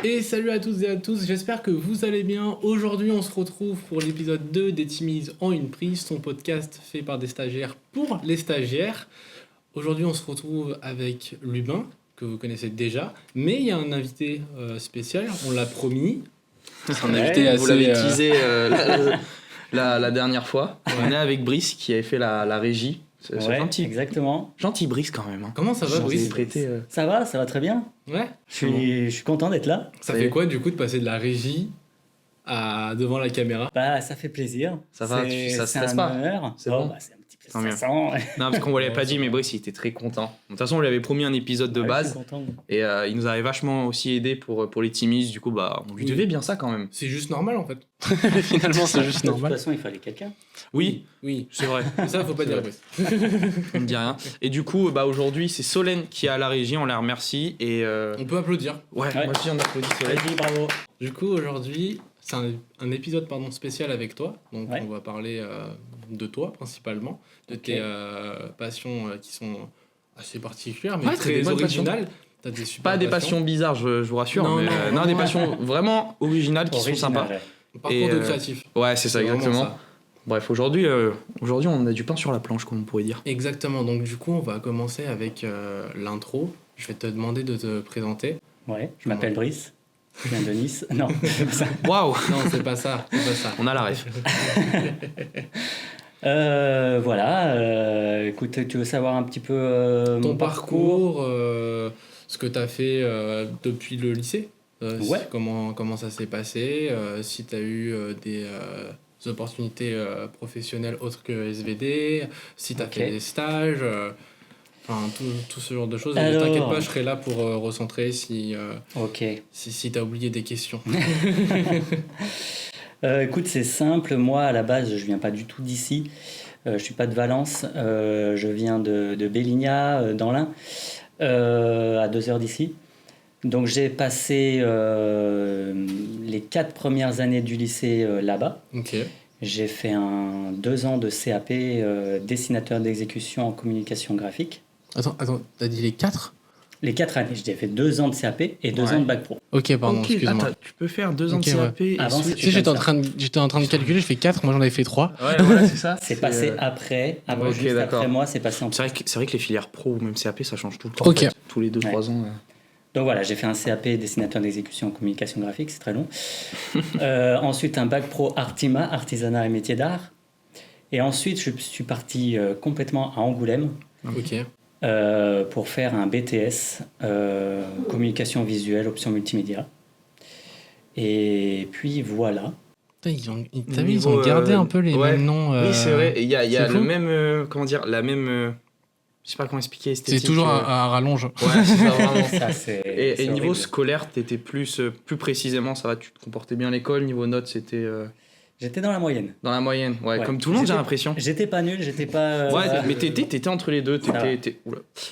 Et salut à toutes et à tous, j'espère que vous allez bien. Aujourd'hui, on se retrouve pour l'épisode 2 des Timises en une prise, son podcast fait par des stagiaires pour les stagiaires. Aujourd'hui, on se retrouve avec Lubin, que vous connaissez déjà, mais il y a un invité spécial, on l'a promis. C'est un invité vous l'avez teasé la dernière fois. Ouais. On est avec Brice qui avait fait la régie. C'est gentil. Exactement. Gentil Brice quand même. Hein. Comment ça va, Brice? Ça va très bien. Ouais. Je suis content d'être là. Ça fait quoi du coup de passer de la régie devant la caméra? Bah ça fait plaisir. Ça va, ça se stresse pas. C'est bon. C'est un petit peu stressant. Non, parce qu'on ne l'avait pas dit, mais Brice il était très content. De toute façon, on lui avait promis un épisode de base. Je suis content. Et il nous avait vachement aussi aidé pour les Timises. Du coup, bah, on lui devait bien ça quand même. C'est juste normal en fait. Finalement, c'est juste normal. De toute façon, il fallait quelqu'un. Oui, c'est vrai. Ça, faut pas dire Brice. On ne dit rien. Et du coup, bah, aujourd'hui, c'est Solène qui est à la régie. On la remercie. Et on peut applaudir. Ouais, moi aussi, on applaudit Solène. Vas-y, bravo. Du coup, aujourd'hui, c'est un épisode spécial avec toi. Donc, on va parler de toi principalement, de tes passions qui sont assez particulières, mais très originales. T'as des pas des passions bizarres, je vous rassure, non, des passions vraiment originales qui sont sympas. Parcours de créatif. Ouais, c'est ça, exactement. Ça. Bref, aujourd'hui, on a du pain sur la planche, comme on pourrait dire. Exactement. Donc, du coup, on va commencer avec l'intro. Je vais te demander de te présenter. Ouais, je m'appelle Brice. Je viens de Nice. Non, c'est pas ça. Waouh. Non, c'est pas ça. On a la ref. Voilà. Écoute, tu veux savoir un petit peu ton parcours, ce que tu as fait depuis le lycée, comment ça s'est passé, si tu as eu des opportunités professionnelles autres que SVD, si tu as fait des stages, tout ce genre de choses. Ne t'inquiète pas, je serai là pour recentrer si tu as oublié des questions. Écoute, c'est simple. Moi, à la base, je viens pas du tout d'ici. Je suis pas de Valence. Je viens de Belligna, dans l'Ain, à 2 heures d'ici. Donc, j'ai passé les 4 premières années du lycée là-bas. Okay. J'ai fait 2 ans de CAP dessinateur d'exécution en communication graphique. Attends, t'as dit les 4 ? Les 4 années, j'ai fait 2 ans de CAP et 2 ans de bac pro. Ok, pardon, excuse-moi. Attends, tu peux faire 2 ans de CAP et avant, tu sais, j'étais en train de calculer, je fais 4, moi j'en avais fait 3. Ouais, voilà, c'est ça. C'est passé après moi, c'est passé en... C'est vrai que les filières pro ou même CAP, ça change tout le temps. Ok. En fait, tous les 2-3 ans. Donc voilà, j'ai fait un CAP dessinateur d'exécution en communication graphique, c'est très long. Ensuite, un bac pro Artima, artisanat et métier d'art. Et ensuite, je suis parti complètement à Angoulême. Ok. Pour faire un BTS communication visuelle option multimédia, et puis voilà. Ils ont gardé un peu les mêmes noms. Oui, c'est vrai. Il y a le même la même je sais pas comment expliquer, esthétique. C'est toujours à rallonge. Ouais, c'est ça, vraiment. Ça, et niveau scolaire, t'étais plus précisément, ça va, tu te comportais bien à l'école. Niveau notes, c'était j'étais dans la moyenne. Dans la moyenne, ouais. Comme tout le monde, j'ai l'impression. J'étais pas nul, j'étais pas... mais t'étais entre les deux,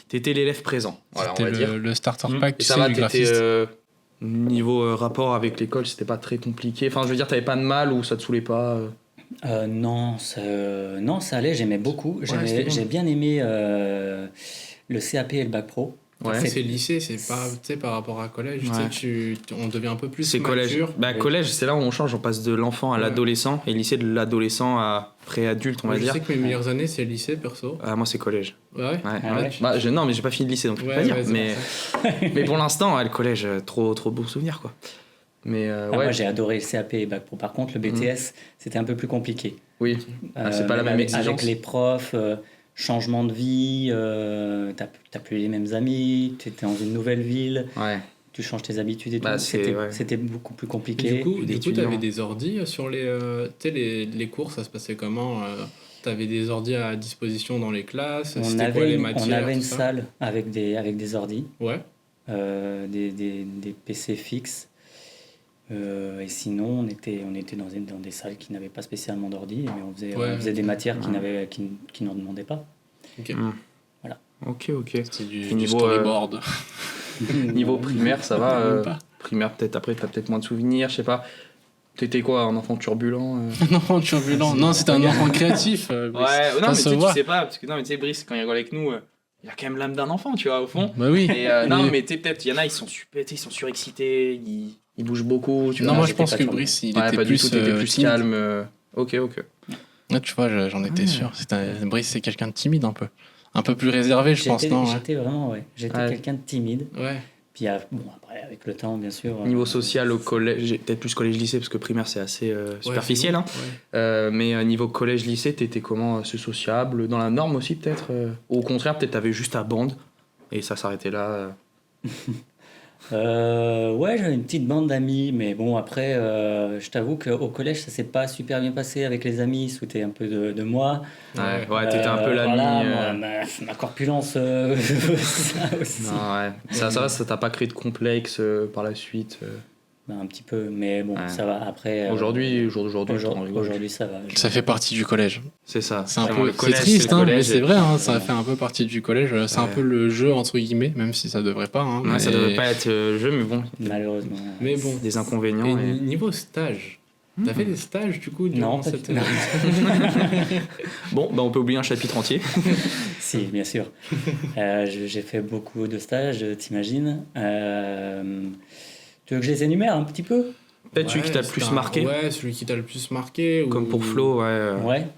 t'étais l'élève présent, voilà, on va dire. Le starter pack, et ça va, t'étais... niveau rapport avec l'école, c'était pas très compliqué. Enfin, je veux dire, t'avais pas de mal ou ça te saoulait pas non, ça allait, j'aimais beaucoup. J'ai bien aimé le CAP et le bac pro. Ouais. C'est lycée, c'est pas, tu sais, par rapport à collège, on devient un peu plus mature. Collège. Collège, c'est là où on change, on passe de l'enfant à l'adolescent, et lycée de l'adolescent à pré-adulte, on va dire. Je sais que mes meilleures années, c'est lycée, perso. Moi, c'est collège. Ouais. Non, mais j'ai pas fini le lycée, donc je peux pas dire. Mais pour l'instant, le collège, trop beaux souvenirs, quoi. Mais moi, j'ai adoré le CAP et bac pro. Par contre, le BTS, c'était un peu plus compliqué. Oui, c'est pas la même exigence. Avec les profs... changement de vie, t'as plus les mêmes amis, t'étais dans une nouvelle ville, tu changes tes habitudes et tout. C'était beaucoup plus compliqué. Du coup, t'avais des ordis sur les cours, ça se passait comment T'avais des ordis à disposition dans les classes? On avait une salle avec des ordis, des PC fixes. Et sinon, on était dans des salles qui n'avaient pas spécialement d'ordi, mais on faisait des matières qui n'en demandaient pas. Ok. Voilà. Ok. C'était du storyboard. Niveau primaire, ça va. Primaire, t'as peut-être moins de souvenirs, je sais pas. T'étais quoi, un enfant turbulent Un enfant turbulent? Non, c'était un enfant créatif. Non, mais tu sais pas, parce que Brice, quand il rigole avec nous, il a quand même l'âme d'un enfant, tu vois, au fond. Bah oui. Et non, mais tu sais, peut-être, il y en a, ils sont super, ils sont surexcités, ils bougent beaucoup. Tu Non, vois. moi je pense que Brice, il était plus, t'étais plus timide. calme. Ok. Ouais, tu vois, j'en étais sûr. Brice, c'est quelqu'un de timide un peu. Un peu plus réservé, je pense, non? J'étais vraiment, J'étais quelqu'un de timide. Ouais. Puis après, avec le temps, bien sûr. Niveau social au collège, peut-être plus collège-lycée, parce que primaire c'est assez superficiel. Bon. Mais niveau collège-lycée, t'étais comment? Assez sociable? Dans la norme aussi, peut-être? Ou au contraire, peut-être t'avais juste ta bande et ça s'arrêtait là. J'avais une petite bande d'amis, mais bon, après, je t'avoue qu'au collège, ça s'est pas super bien passé avec les amis, se foutaient un peu de moi. Ouais, t'étais un peu l'ami. Voilà, ma corpulence, ça aussi. Non, ça t'a pas créé de complexe par la suite? Un petit peu, mais bon, ça va. Après, aujourd'hui, ça va. Ça fait partie du collège. C'est ça. C'est un peu triste, mais c'est vrai, ça fait un peu partie du collège. C'est un peu le jeu, entre guillemets, même si ça devrait pas. Ça devrait pas être jeu, mais bon. Malheureusement. Mais bon. Des inconvénients. Et niveau stage, t'as fait des stages du coup durant cette Bon, on peut oublier un chapitre entier. Si, bien sûr. J'ai fait beaucoup de stages, t'imagines. Tu veux que je les énumère un petit peu? Peut-être celui qui t'a le plus marqué. Ouais, celui qui t'a le plus marqué. Comme pour Flo, Ouais.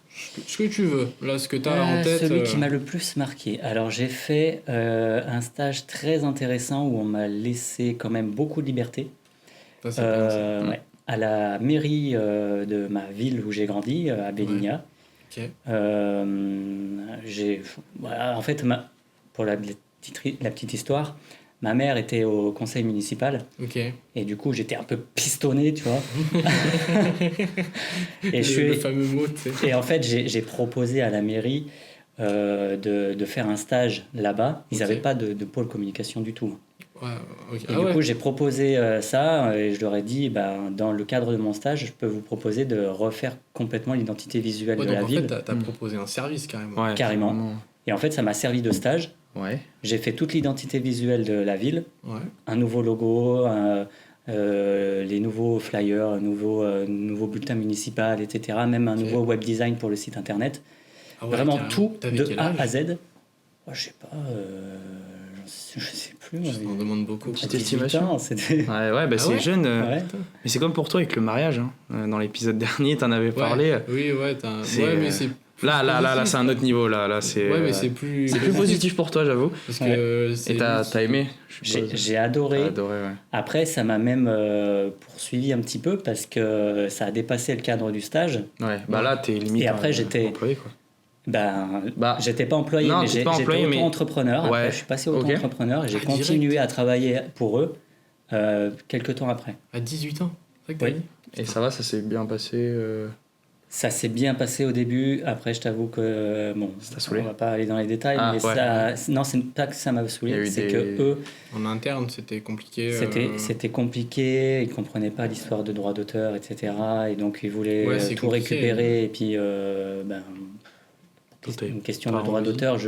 Ce que tu veux. Là, ce que t'as en tête. Celui qui m'a le plus marqué. Alors, j'ai fait un stage très intéressant où on m'a laissé quand même beaucoup de liberté. Ouais. À la mairie de ma ville où j'ai grandi, à Béligna. Ouais. En fait, pour la petite histoire, ma mère était au conseil municipal. Et du coup, j'étais un peu pistonné, tu vois. Et le fameux mot, tu sais. Et en fait, j'ai proposé à la mairie de faire un stage là-bas. Ils n'avaient pas de pôle communication du tout. Et du coup, j'ai proposé ça et je leur ai dit, dans le cadre de mon stage, je peux vous proposer de refaire complètement l'identité visuelle de la ville. En fait, t'as proposé un service carrément. Ouais, carrément. Et en fait, ça m'a servi de stage. Ouais. J'ai fait toute l'identité visuelle de la ville, un nouveau logo, les nouveaux flyers, un nouveau bulletin municipal, etc. Même un nouveau web design pour le site internet. Vraiment carrément. Tout de A à Z. Je sais pas, je sais plus. Je t'en demande beaucoup. Petite estimation. C'est jeune. Mais c'est comme pour toi avec le mariage. Dans l'épisode dernier, t'en avais parlé. Oui, mais c'est... Là, c'est un autre niveau. Là, c'est. Ouais, mais c'est plus positif pour toi, j'avoue. Parce que et t'as aimé? J'ai adoré. Après, ça m'a même poursuivi un petit peu parce que ça a dépassé le cadre du stage. Ouais, là, t'es limite. Et après, j'étais employé, quoi. J'étais pas employé, mais j'étais auto-entrepreneur. Après, je suis passé auto-entrepreneur et j'ai continué à travailler pour eux quelques temps après. À 18 ans, c'est ça que t'as dit? Et ça s'est bien passé Ça s'est bien passé au début. Après, je t'avoue que on va pas aller dans les détails, mais non, c'est pas que ça m'a saoulé, c'est que eux, en interne, c'était compliqué. C'était compliqué. Ils comprenaient pas l'histoire de droit d'auteur, etc. Et donc ils voulaient tout récupérer. Et puis, une question de droit d'auteur.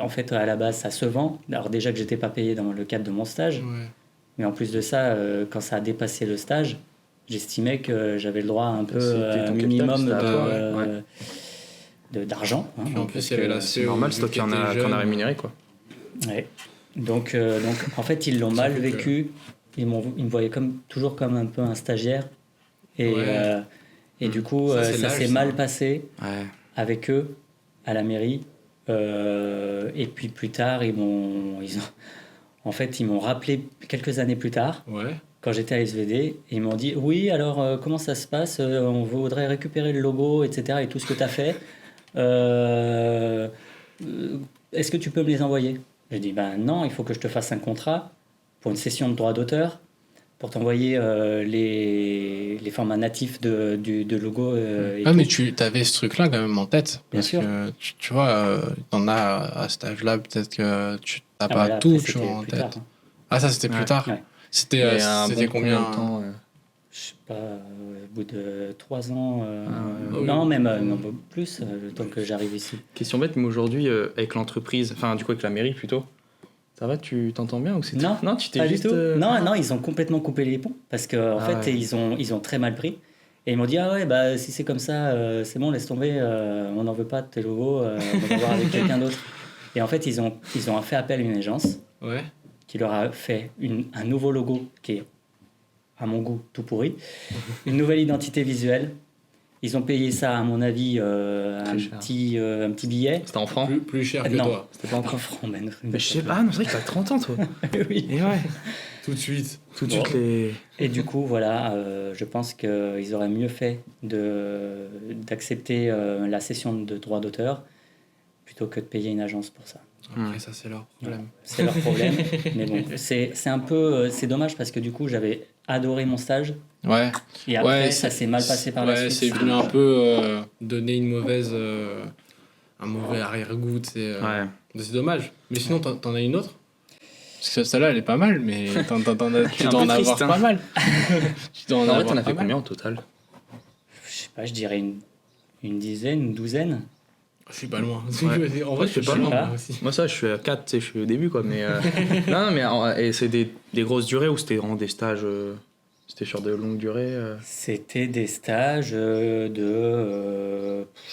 En fait, à la base, ça se vend. Alors déjà que j'étais pas payé dans le cadre de mon stage, mais en plus de ça, quand ça a dépassé le stage, j'estimais que j'avais le droit à un peu minimum d'argent. En plus, il y avait c'est normal, c'est toi qui en a rémunéré, quoi. Ouais. Donc, en fait, ils l'ont mal vécu. Ils me voyaient toujours comme un peu un stagiaire. Et du coup, ça s'est mal passé avec eux à la mairie. Et puis plus tard, ils m'ont rappelé quelques années plus tard. Quand j'étais à SVD, et ils m'ont dit oui, alors comment ça se passe, on voudrait récupérer le logo, etc. et tout ce que tu as fait. Est-ce que tu peux me les envoyer? J'ai dit non, il faut que je te fasse un contrat pour une session de droit d'auteur pour t'envoyer les formats natifs de logo. Mais tu avais ce truc-là quand même en tête. Bien sûr. Que, tu vois, t'en as à cet âge-là, peut-être que tu n'as pas tout en tête. Tard, ça c'était plus tard. Ouais. C'était combien de temps Je sais pas, au bout de 3 ans. Non, même plus, le temps que j'arrive ici. Question bête, mais aujourd'hui, avec l'entreprise, enfin, du coup, avec la mairie plutôt, ça va, tu t'entends bien ou c'est Non, tu t'es pas juste. Du tout. Non, ils ont complètement coupé les ponts parce qu'en fait, ils ont très mal pris. Et ils m'ont dit si c'est comme ça, c'est bon, laisse tomber, on n'en veut pas de tes logos, on va voir avec quelqu'un d'autre. Et en fait, ils ont fait appel à une agence Ouais. qui leur a fait un nouveau logo qui est, à mon goût, tout pourri. Une nouvelle identité visuelle. Ils ont payé ça, à mon avis, un petit billet. C'était en francs? Plus cher que Non, toi. c'était pas encore franc, man. Mais je sais pas, non, c'est vrai que t'as 30 ans, toi. Oui. Et ouais, Tout de suite. tout de Bon. suite les... Et du coup, voilà, je pense qu'ils auraient mieux fait d'accepter la cession de droits d'auteur plutôt que de payer une agence pour ça. Après, ça, c'est leur problème. C'est leur problème. Mais bon, c'est un peu... c'est dommage parce que du coup, j'avais adoré mon stage. Ouais. Et après, Ouais, ça s'est mal passé par la Ouais, suite. c'est venu un peu donner une mauvaise... un mauvais arrière-goût, Ouais. c'est dommage. Mais sinon, t'en as une autre? Parce que celle-là, elle est pas mal, mais tu un dois en peu avoir triste, hein. pas mal. Tu dois en En vrai, avoir t'en as pas fait mal. combien au total? Je sais pas, je dirais une dizaine, une douzaine. Je suis pas loin. Ouais. En vrai, je suis pas loin. loin, moi aussi. Moi, ça, je suis à 4, tu sais, je suis au début, quoi. Mais, non, mais et c'est des grosses durées ou c'était vraiment des stages c'était sur de longues durées C'était des stages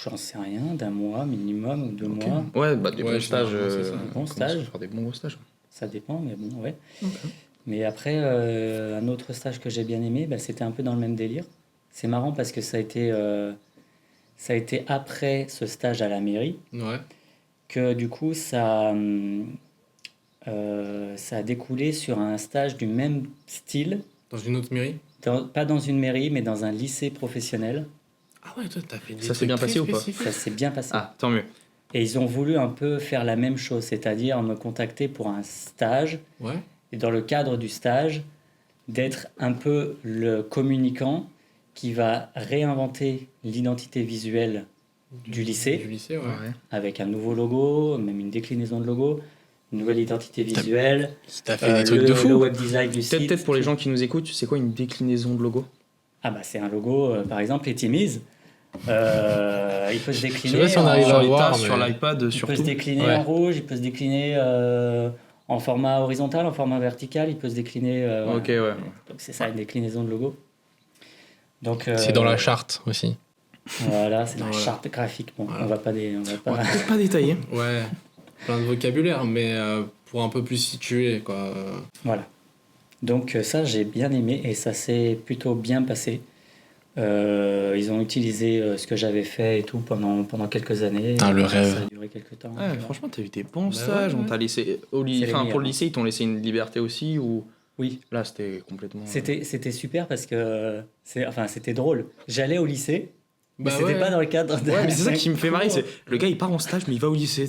j'en sais rien, d'un mois minimum ou 2 Ok. mois. Ouais, bah des Ouais, bons stages. généralement, c'est ça. Des bons on commence stages. à faire des bons gros stages. Ça dépend, mais bon, ouais. Ok. Mais après, un autre stage que j'ai bien aimé, bah, c'était un peu dans le même délire. C'est marrant parce que ça a été après ce stage à la mairie Ouais. que du coup, ça a découlé sur un stage du même style, Dans une autre mairie? pas dans une mairie, mais dans un lycée professionnel. Ah ouais, toi, t'as fait des Ça s'est trucs bien très passé ou pas spécifiques. Ça s'est bien passé. Ah, tant mieux. Et ils ont voulu un peu faire la même chose, c'est-à-dire me contacter pour un stage, Ouais. et dans le cadre du stage, d'être un peu le communicant qui va réinventer l'identité visuelle du lycée, Du lycée, ouais. Ouais. avec un nouveau logo, même une déclinaison de logo, une nouvelle identité visuelle, T'as fait des trucs de le fou. web design du site. Peut-être pour les gens qui nous écoutent, c'est quoi une déclinaison de logo? Ah bah c'est un logo, par exemple, les Timmy's. Il peut se décliner. Je sais pas si on arrive en- à Sur les voir, tasses, sur mais- l'iPad, Il peut surtout. se décliner Ouais. en rouge, il peut se décliner en format horizontal, en format vertical, il peut se décliner. Voilà. Ok, ouais. Donc c'est ça, une déclinaison de logo. Donc, C'est dans la charte aussi. Voilà, c'est la Ouais. charte graphique. Bon, Voilà. on va pas Peut-être pas détaillé. Ouais. Plein de vocabulaire, mais pour un peu plus situer, quoi. Voilà. Donc ça, j'ai bien aimé et ça s'est plutôt bien passé. Ils ont utilisé ce que j'avais fait et tout pendant quelques années. Ah, le rêve. Ça a duré quelques temps. Ouais, franchement, t'as eu des bons Bah stages. ouais, On t'a laissé C'est les enfin, pour meilleurs. le lycée, ils t'ont laissé une liberté aussi ou Oui, là c'était complètement. c'était super parce que c'était drôle. J'allais au lycée, mais Bah c'était ouais. pas dans le cadre de... Ouais, mais c'est ça qui me fait marrer. C'est le gars, il part en stage, mais il va au lycée.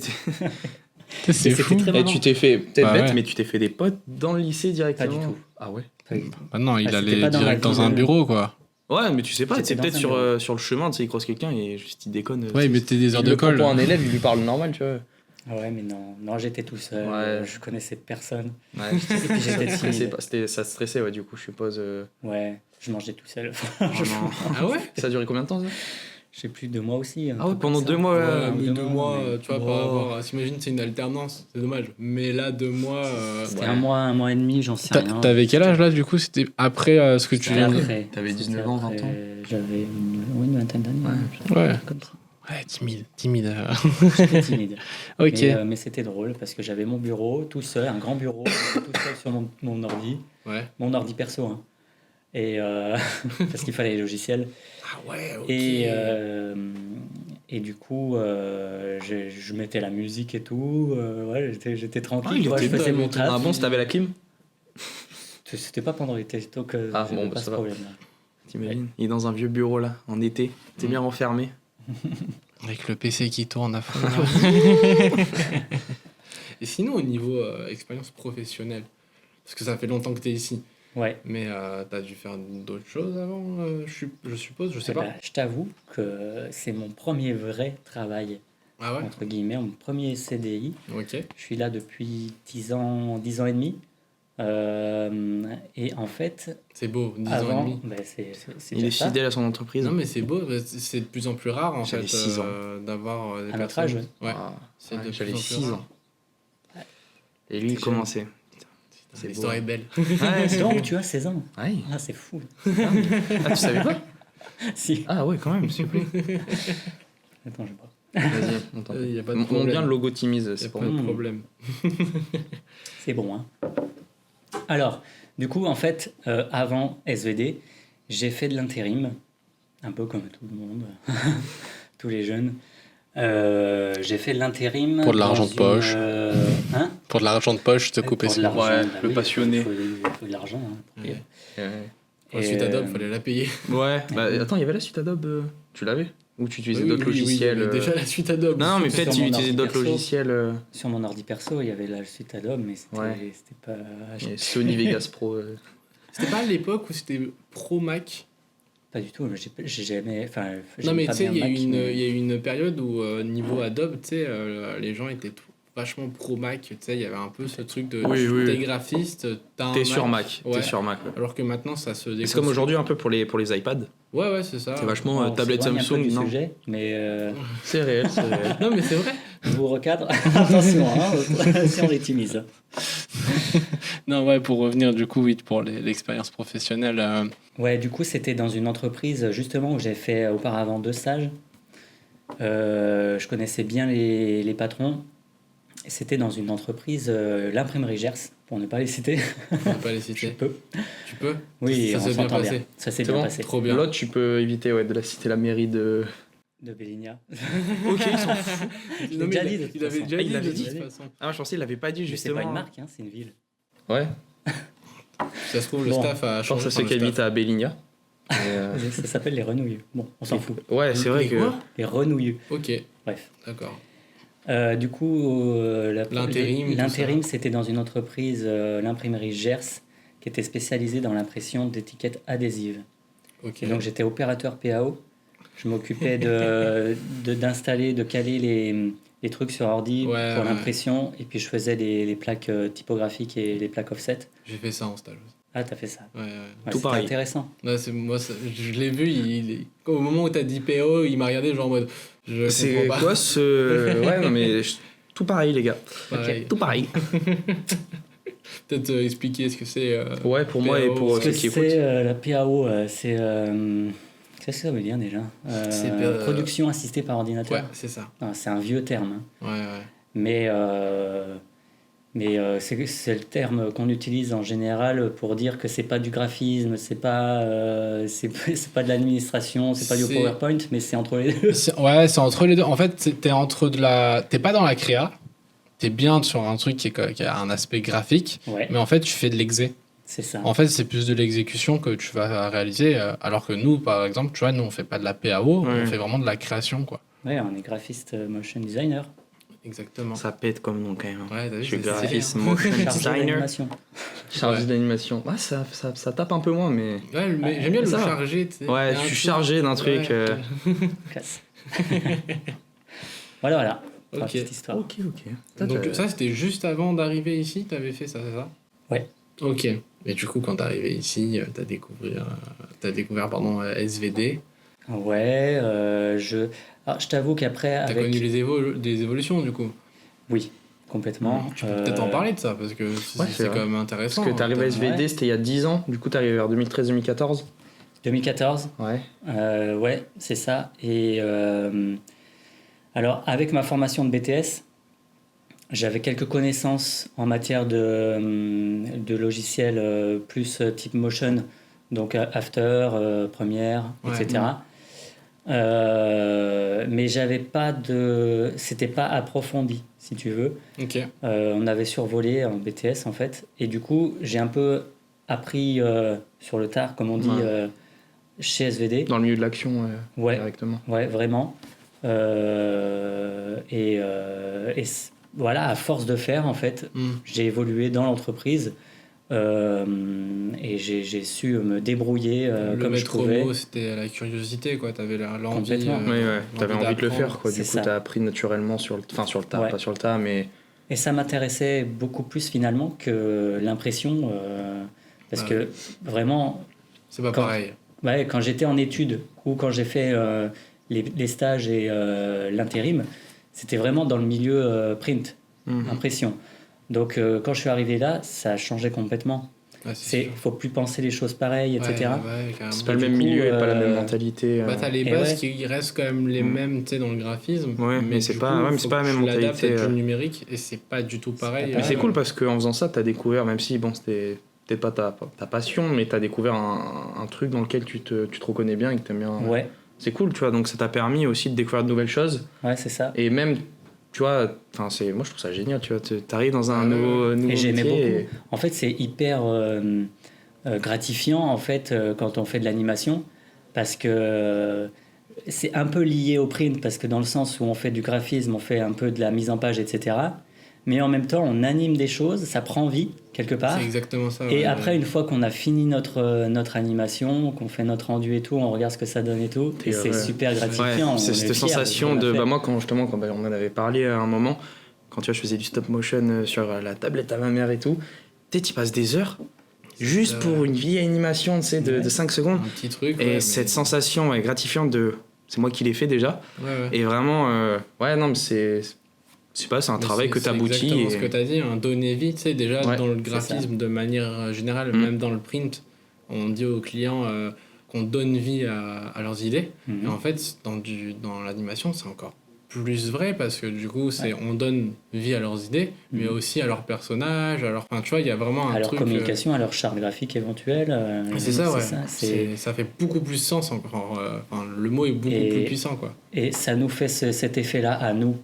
C'est c'était fou. très Et marrant. tu t'es fait peut-être Bah bête, ouais. mais tu t'es fait des potes dans le lycée directement. Pas du tout. Ah ouais. Bah non, il Ah, c'était allait pas dans la direct dans ville. un bureau, quoi. Ouais, mais tu sais pas, J'étais c'est dans peut-être un sur, bureau. sur le chemin, tu sais, il croise quelqu'un et juste il déconne. Ouais, il tu sais, mettait des heures il de le prend colle. pour un élève, il lui parle normal, tu vois. Ah ouais, mais non, j'étais tout seul, Ouais. je connaissais personne. Ouais, puis j'étais ça stressait timide. pas, ça stressait, ouais, du coup, je suppose. Ouais, je mangeais tout seul. Ah ouais? Ça a duré combien de temps ça? Je sais plus, 2 mois aussi. un Ah ouais, truc pendant comme ça. 2 mois, Ouais, mais 2 2 mois, mais- tu vois, par Oh. rapport à... S'imagine, c'est une alternance, c'est dommage. Mais là, 2 mois... C'était Ouais. un mois et demi, j'en sais rien. T'avais quel âge, là, du coup? C'était après ce que tu C'était viens de dire? après. T'avais 19 C'était ans, 20 après. ans. J'avais une vingtaine d'années. Ouais. Comme ça. Ouais, timide. J'étais timide. Ok. Mais c'était drôle parce que j'avais mon bureau tout seul, un grand bureau, tout seul sur mon ordi. Ouais. Mon ordi perso. Hein. Et parce qu'il fallait les logiciels. Ah ouais, ok. Et du coup, je mettais la musique et tout. Ouais, j'étais Ah, tranquille. il quoi, je était faisais bien, mon mais taf. Ah bon, si t'avais la clim? C'était pas pendant l'été, donc Ah, j'avais bon, bah, pas ça ce va. problème-là. T'imagines? Il est dans un vieux bureau là, en été. T'es bien renfermé. Avec le PC qui tourne à fond. Et sinon, au niveau expérience professionnelle, parce que ça fait longtemps que t'es ici, Ouais. mais t'as dû faire d'autres choses avant, je suppose, je sais Eh pas. ben, je t'avoue que c'est mon premier vrai travail, Ah ouais? entre guillemets, mon premier CDI. Ok. Je suis là depuis 10 ans et demi. Et en fait, C'est beau, 10 ans et avant, demi. ben, c'est Il est déjà ça. fidèle à son entreprise. Non, mais c'est beau, c'est de plus en plus rare en J'avais fait 6 ans. d'avoir des À notre personnes. âge, Ouais. Ah, C'est ouais, de j'avais plus en plus 6 rare. ans. Et lui, il T'es commençait. C'est L'histoire est belle. Ouais, c'est Donc bon. tu as 16 ans. Ouais. Ah, c'est fou. Ah, tu savais pas? Si. Ah ouais, quand même, s'il vous plaît. Attends, je bois. Vas-y, on t'en Y a pas de prie. problème. On bien le logo Timiz, Y a c'est pas pour de nous. problème. C'est bon, hein. Alors, du coup, en fait, avant SVD, j'ai fait de l'intérim, un peu comme tout le monde, tous les jeunes. J'ai fait de l'intérim. Pour de l'argent de poche. Hein? Pour de l'argent de poche, je te coupe Pour de ici. l'argent, Ouais, bah le oui, passionné. Il faut de l'argent. Hein. Ouais. Ouais. La suite Et, Adobe, fallait la payer. Ouais, bah attends, il y avait la suite Adobe, tu l'avais? Ou tu utilisais Oui, d'autres oui, logiciels il y avait déjà la suite Adobe. Non, mais Sur peut-être tu mon utilisais ordi d'autres perso. logiciels. Sur mon ordi perso, il y avait la suite Adobe, mais c'était pas. Sony Vegas Pro. C'était pas à l'époque où c'était Pro Mac. Pas du tout. J'ai jamais. Enfin, Non, mais tu sais, il y a eu eu une période où, niveau Adobe, tu sais, les gens étaient vachement pro Mac. Tu sais, il y avait un peu ce truc de. Oui. T'es graphiste, t'as un T'es sur Mac. Ouais. T'es sur Mac. Ouais. Alors que maintenant, ça se C'est comme aujourd'hui un peu pour les iPads. Ouais, c'est ça. C'est vachement tablette Samsung, du non? sujet, mais C'est réel, c'est réel. Non, mais c'est vrai. je vous recadre. Attention, hein, si on les timise. Non, ouais, pour revenir du coup, oui, pour l'expérience professionnelle. Ouais, du coup, c'était dans une entreprise justement où j'ai fait auparavant 2 stages. Je connaissais bien les patrons. Et c'était dans une entreprise, l'imprimerie Gers, pour ne pas les citer. On va pas les Je citer. peux. Tu peux. Oui, Ça on s'est bien s'entend bien. passé. Ça s'est C'est bien bon passé. Trop bien. L'autre, tu peux éviter de la citer la mairie de. De Béligna. Ok, ils s'en foutent. Je Non, l'ai mais déjà dit de toute il avait façon. déjà Ah, il dit l'avait de dit. toute façon. Ah, je pensais qu'il l'avait pas dit Mais c'est justement. pas une marque, hein, c'est une ville. Ouais, Si ça se trouve, le Bon, staff a changé. force à ceux qui habitent à Béligna. Ça s'appelle les renouilleux. Bon, on s'en fout. Ouais, c'est vrai que. Quoi Les renouilleux. Ok, Bref. d'accord. Du coup, L'intérim, l'intérim, tout c'était dans une entreprise, l'imprimerie Gers, qui était spécialisée dans l'impression d'étiquettes adhésives. Ok. Et donc j'étais opérateur PAO. Je m'occupais d'installer, de caler les trucs sur ordi Ouais, pour ouais. l'impression. Et puis je faisais les plaques typographiques et les plaques offset. J'ai fait ça en stage aussi. Ah, t'as fait ça. Ouais. Ouais, Tout c'était pareil. intéressant. Ouais, je l'ai vu, au moment où t'as dit PO, il m'a regardé genre en mode. Je C'est comprends pas. quoi ce. Ouais, non, mais. Tout pareil, les gars. Pareil. Tout pareil. Peut-être expliquer ce que c'est. Ouais, pour moi et PAO, pour Ce ceux que qui écoutent. c'est la PAO, c'est. Qu'est-ce que ça veut dire déjà C'est, Production assistée par ordinateur. Ouais, c'est ça. Ah, c'est un vieux terme. Hein. Ouais. Mais c'est le terme qu'on utilise en général pour dire que c'est pas du graphisme, c'est pas de l'administration, c'est pas du C'est- PowerPoint, mais c'est entre les deux. Ouais, c'est entre les deux. En fait, t'es pas dans la créa. T'es bien sur un truc qui a un aspect graphique. Ouais, Mais en fait, tu fais de l'exé. c'est ça. En fait, c'est plus de l'exécution que tu vas réaliser. Alors que nous, par exemple, tu vois, nous, on fait pas de la PAO, Ouais. on fait vraiment de la création, quoi. Ouais, on est graphiste motion designer. Exactement. Ça pète comme nom quand même. Ouais, t'as vu, Je suis c'est stylé, graphiste, hein. motion Chargé designer, d'animation. chargé Ouais. d'animation. Ah, ça tape un peu moins, mais. Ouais, mais j'aime bien le Ça va. charger, tu sais. Ouais, Il y a je un suis truc- chargé d'un truc. Ouais. Classe. Voilà. Pour la Ok. petite histoire. Ok. Donc ça, c'était juste avant d'arriver ici, t'avais fait ça, c'est ça? Ouais. Ok. Et du coup, quand t'es arrivé ici, t'as découvert SVD. Ouais, alors, je t'avoue qu'après, T'as avec... connu des évolutions, du coup. Oui, complètement. Tu peux peut-être en parler de ça, parce que Ouais, c'est c'est quand vrai. même intéressant. Parce que t'arrives à SVD, Ouais. c'était il y a 10 ans. Du coup, t'arrives vers 2013-2014. 2014, Ouais. ouais, c'est ça. Et alors, avec ma formation de BTS, j'avais quelques connaissances en matière de logiciels plus type Motion, donc After, Premiere, Ouais. etc. Mais j'avais pas c'était pas approfondi, si tu veux. Ok. On avait survolé en BTS en fait, et du coup j'ai un peu appris sur le tard, comme on dit, Ouais. chez SVD. Dans le milieu de l'action, Ouais. directement. Ouais, vraiment. Voilà, à force de faire, en fait, j'ai évolué dans l'entreprise et j'ai su me débrouiller Le comme je maître pouvais. mot, c'était la curiosité, quoi. T'avais l'envie. Complètement. Ouais. T'avais envie de le faire, quoi. Du C'est coup, ça. t'as appris naturellement sur le tas, Ouais. pas sur le tas, mais. Et ça m'intéressait beaucoup plus finalement que l'impression, parce Ouais. que vraiment, C'est pas Quand- pareil. ouais, quand j'étais en études ou quand j'ai fait les stages et l'intérim, c'était vraiment dans le milieu print, Mhm. impression. Donc quand je suis arrivé là, ça a changé complètement. Faut plus penser les choses pareilles, etc. C'est pas le même milieu et pas la même mentalité. T'as les bases qui restent quand même les mêmes dans le graphisme. Mais c'est pas la même mentalité. Du numérique et c'est pas du tout pareil. Mais c'est cool parce qu'en faisant ça, t'as découvert, même si c'était peut-être pas ta passion, mais t'as découvert un truc dans lequel tu te reconnais bien et que t'aimes bien. Ouais. C'est cool, tu vois, donc ça t'a permis aussi de découvrir de nouvelles choses. Ouais, c'est ça. Et même, tu vois, moi je trouve ça génial, tu vois, t'arrives dans un nouveau et j'aimais métier. beaucoup. En fait, c'est hyper gratifiant, en fait, quand on fait de l'animation, parce que c'est un peu lié au print, parce que dans le sens où on fait du graphisme, on fait un peu de la mise en page, etc. Mais en même temps, on anime des choses, ça prend vie, quelque part. C'est exactement ça. Et après, une fois qu'on a fini notre animation, qu'on fait notre rendu et tout, on regarde ce que ça donne et tout, et c'est super gratifiant. C'est cette sensation de... moi, quand on en avait parlé à un moment, quand tu vois, je faisais du stop motion sur la tablette à ma mère et tout, tu passes des heures juste pour une vieille animation, tu sais, de 5 secondes. Un petit truc. Et cette sensation gratifiante de... C'est moi qui l'ai fait déjà. Et vraiment, non, mais c'est un travail que t'aboutis. C'est exactement ce que t'as dit, donner vie, tu sais, déjà dans le graphisme de manière générale, même dans le print, on dit aux clients qu'on donne vie à leurs idées. Et en fait, dans l'animation, c'est encore plus vrai parce que du coup, on donne vie à leurs idées, mais aussi à leurs personnages, tu vois, il y a vraiment un truc... À leur communication, à leur charte graphique éventuelle. C'est ça, ça fait beaucoup plus sens encore. Le mot est beaucoup plus puissant, quoi. Et ça nous fait cet effet-là à nous,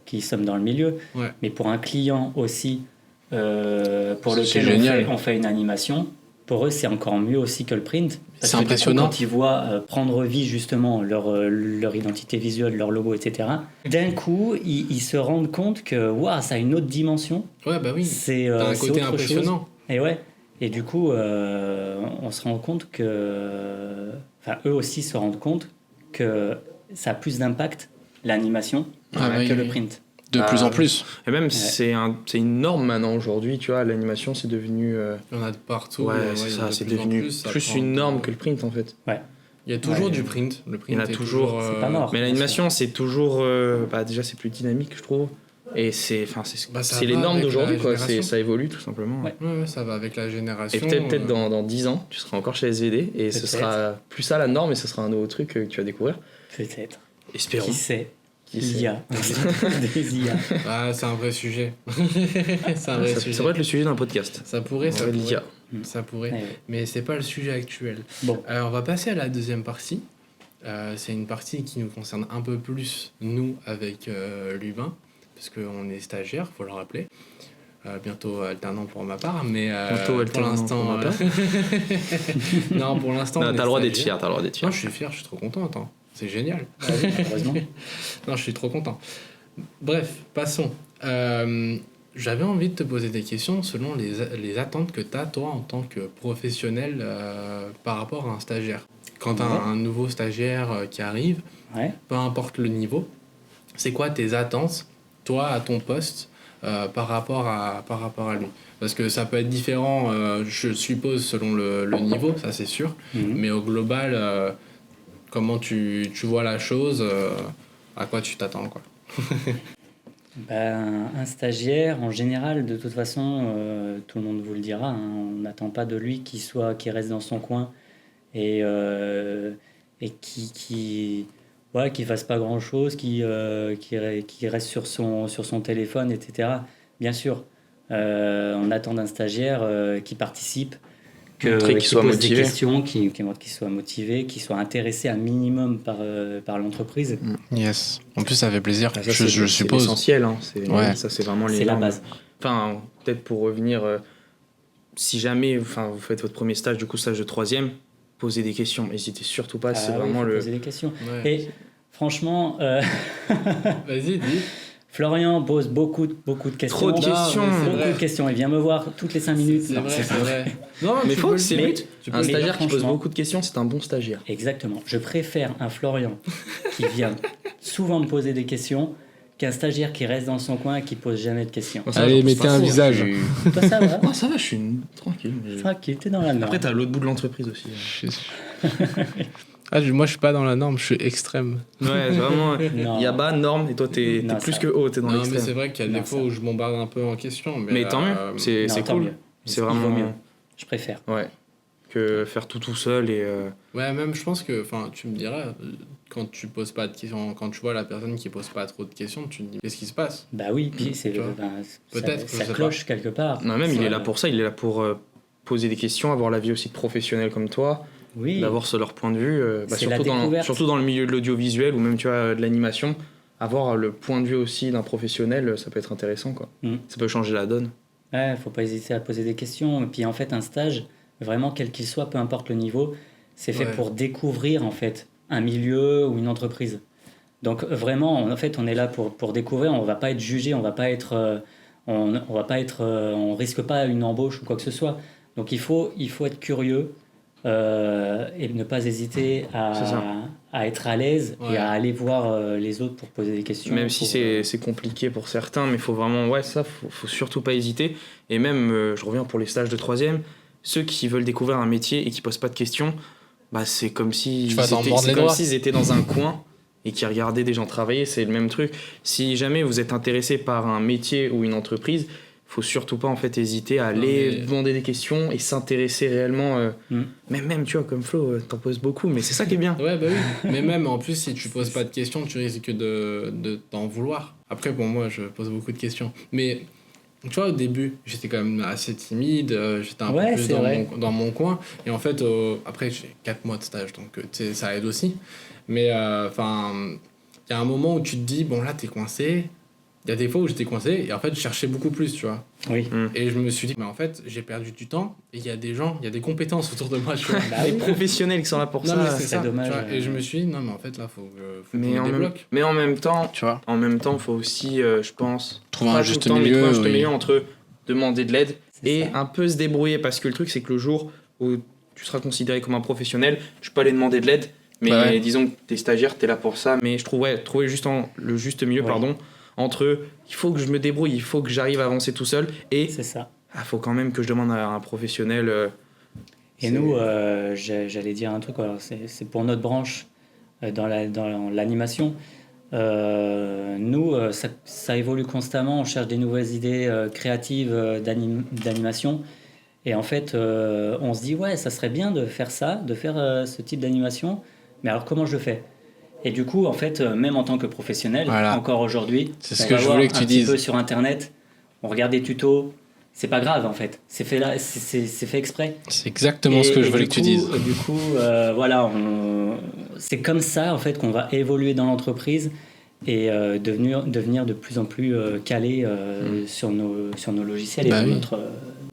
qui sommes dans le milieu, mais pour un client aussi pour lequel on fait une animation, pour eux c'est encore mieux aussi que le print. C'est impressionnant. Quand ils voient prendre vie justement leur identité visuelle, leur logo, etc., d'un coup ils se rendent compte que ça a une autre dimension. Ouais, bah oui, c'est un côté impressionnant. Et du coup on se rend compte que... Enfin, eux aussi se rendent compte que ça a plus d'impact, l'animation, que le print. De plus en plus. Et même, c'est une norme maintenant aujourd'hui, tu vois, l'animation, c'est devenu... Il y en a de partout. C'est ça, c'est devenu plus une norme que le print, en fait. Ouais. Il y a toujours du print. Le print il y en a toujours... c'est pas mort. Mais l'animation, c'est toujours... déjà, c'est plus dynamique, je trouve. Et c'est les normes d'aujourd'hui, quoi. Ça évolue, tout simplement. Ouais, ça va avec la génération. Et peut-être dans 10 ans, tu seras encore chez SVD, et ce sera plus ça la norme, et ce sera un nouveau truc que tu vas découvrir. Peut-être. Espérons. Qui sait. L'IA. Des IA. C'est un vrai sujet. Ça pourrait être le sujet d'un podcast. Ça pourrait. Ça pourrait. Ouais. Mais c'est pas le sujet actuel. Bon. Alors, on va passer à la deuxième partie. C'est une partie qui nous concerne un peu plus, nous, avec Lubin, parce qu'on est stagiaire, faut le rappeler. Bientôt alternant pour ma part, mais pour l'instant... Non, pour l'instant... T'as le droit d'être fier, Non, je suis fier, je suis trop content, attends. C'est génial. Heureusement. Non, je suis trop content. Bref, passons. J'avais envie de te poser des questions selon les attentes que tu as, toi, en tant que professionnel, par rapport à un stagiaire. Quand tu as un nouveau stagiaire qui arrive, peu importe le niveau, c'est quoi tes attentes, toi, à ton poste, par rapport à lui? Parce que ça peut être différent, je suppose, selon le niveau, ça c'est sûr, mais au global... comment tu vois la chose, à quoi tu t'attends, quoi. Un stagiaire, en général, de toute façon, tout le monde vous le dira, on n'attend pas de lui qu'il reste dans son coin et qui fasse pas grand-chose, qui reste sur son téléphone, etc. Bien sûr, on attend d'un stagiaire qui participe, qui soit pose motivé. Des questions, qui soit motivé, qui soit intéressé un minimum par l'entreprise. Yes. En plus, ça fait plaisir. Je suppose. C'est essentiel. Ça, c'est vraiment la base. Enfin, peut-être pour revenir, si jamais vous faites votre premier stage, du coup stage de 3e, posez des questions. N'hésitez surtout pas. C'est vraiment poser des questions. Ouais. Et franchement, vas-y, dis. Florian pose beaucoup de questions. Trop de questions. Beaucoup de questions. Il vient me voir toutes les 5 minutes. C'est vrai. Non, mais faut que c'est un stagiaire qui pose franchement, beaucoup de questions, c'est un bon stagiaire. Exactement. Je préfère un Florian qui vient souvent me poser des questions qu'un stagiaire qui reste dans son coin et qui pose jamais de questions. Allez, mettez un visage. Toi, ça va? Ça va, je suis tranquille. Tranquille, t'es dans la norme. Après, t'as l'autre bout de l'entreprise aussi. Moi, je suis pas dans la norme, je suis extrême. Ouais, vraiment. Il y a bas, norme, et toi, t'es plus que haut, t'es dans l'extrême. Non, mais c'est vrai qu'il y a des fois où je bombarde un peu en question. Mais tant mieux, c'est cool. C'est vraiment... Je préfère. Ouais. Que faire tout seul et... Ouais, même je pense que, enfin, tu me diras, quand tu poses pas de questions, quand tu vois la personne qui pose pas trop de questions, tu te dis, qu'est-ce qui se passe? Bah oui, puis Peut-être, ça cloche quelque part. Non, même, il est là pour ça, il est là pour poser des questions, avoir l'avis aussi de professionnels comme toi, Oui, d'avoir leur point de vue, C'est la découverte. surtout dans le milieu de l'audiovisuel ou même, tu vois, de l'animation, avoir le point de vue aussi d'un professionnel, ça peut être intéressant, quoi. Ça peut changer la donne. ouais, faut pas hésiter à poser des questions. Et puis en fait, un stage, vraiment quel qu'il soit, peu importe le niveau, c'est fait Ouais. pour découvrir en fait un milieu ou une entreprise. Donc vraiment, en fait, on est là pour découvrir. On va pas être jugé, on va pas être, on va pas être, on risque pas une embauche ou quoi que ce soit. Donc il faut être curieux et ne pas hésiter C'est ça. à être à l'aise Ouais. et à aller voir les autres pour poser des questions. Même si c'est compliqué pour certains, mais il faut vraiment, faut surtout pas hésiter. Et même, je reviens pour les stages de 3e, ceux qui veulent découvrir un métier et qui posent pas de questions, bah c'est comme s'ils étaient dans un coin et qui regardaient des gens travailler, c'est le même truc. Si jamais vous êtes intéressé par un métier ou une entreprise, faut surtout pas en fait hésiter à aller demander des questions et s'intéresser réellement. Même, tu vois, comme Flo, t'en poses beaucoup, mais c'est ça qui est bien. Ouais, bah oui. Mais même en plus, si tu poses pas de questions, tu risques de t'en vouloir. Après, bon, moi, je pose beaucoup de questions. Mais tu vois, au début, j'étais quand même assez timide, j'étais un peu plus dans mon coin. Et en fait, après, j'ai 4 mois de stage, donc tu sais, ça aide aussi. Mais enfin, il y a un moment où tu te dis, bon, là, t'es coincé. Il y a des fois où j'étais coincé et en fait, je cherchais beaucoup plus, tu vois. Oui. Et je me suis dit, mais en fait, j'ai perdu du temps et il y a des gens, il y a des compétences autour de moi, tu vois. Les professionnels qui sont là pour Non, ça. mais c'est ça, dommage. Tu vois. Et je me suis dit, non, mais en fait, là, faut que Mais je me en, même, débloque. mais en même temps, Tu vois, faut aussi, je pense, trouver pas un tout le juste temps, mais milieu. trouver un juste Oui. milieu entre demander de l'aide C'est et ça. un peu se débrouiller. Parce que le truc, c'est que le jour où tu seras considéré comme un professionnel, je peux aller demander de l'aide. Mais Ouais. disons que t'es stagiaire, t'es là pour ça. Mais je trouverais trouver le juste milieu, Ouais. pardon, entre il faut que je me débrouille, il faut que j'arrive à avancer tout seul et C'est ça. faut quand même que je demande à un professionnel. Et nous, j'allais dire un truc, alors c'est pour notre branche dans l'animation. Nous, ça évolue constamment, on cherche des nouvelles idées créatives d'animation. Et en fait, on se dit, ouais, ça serait bien de faire ça, de faire ce type d'animation. Mais alors, comment je le fais? Et du coup, en fait, même en tant que professionnel, Voilà. encore aujourd'hui, C'est ce on que va je voir voulais que tu un petit dises. peu sur Internet, on regarde des tutos. C'est pas grave, en fait. C'est fait là, c'est fait exprès. C'est exactement ce que je voulais que tu dises. Du coup, voilà, c'est comme ça en fait qu'on va évoluer dans l'entreprise et devenir de plus en plus calé sur nos logiciels Bah et oui.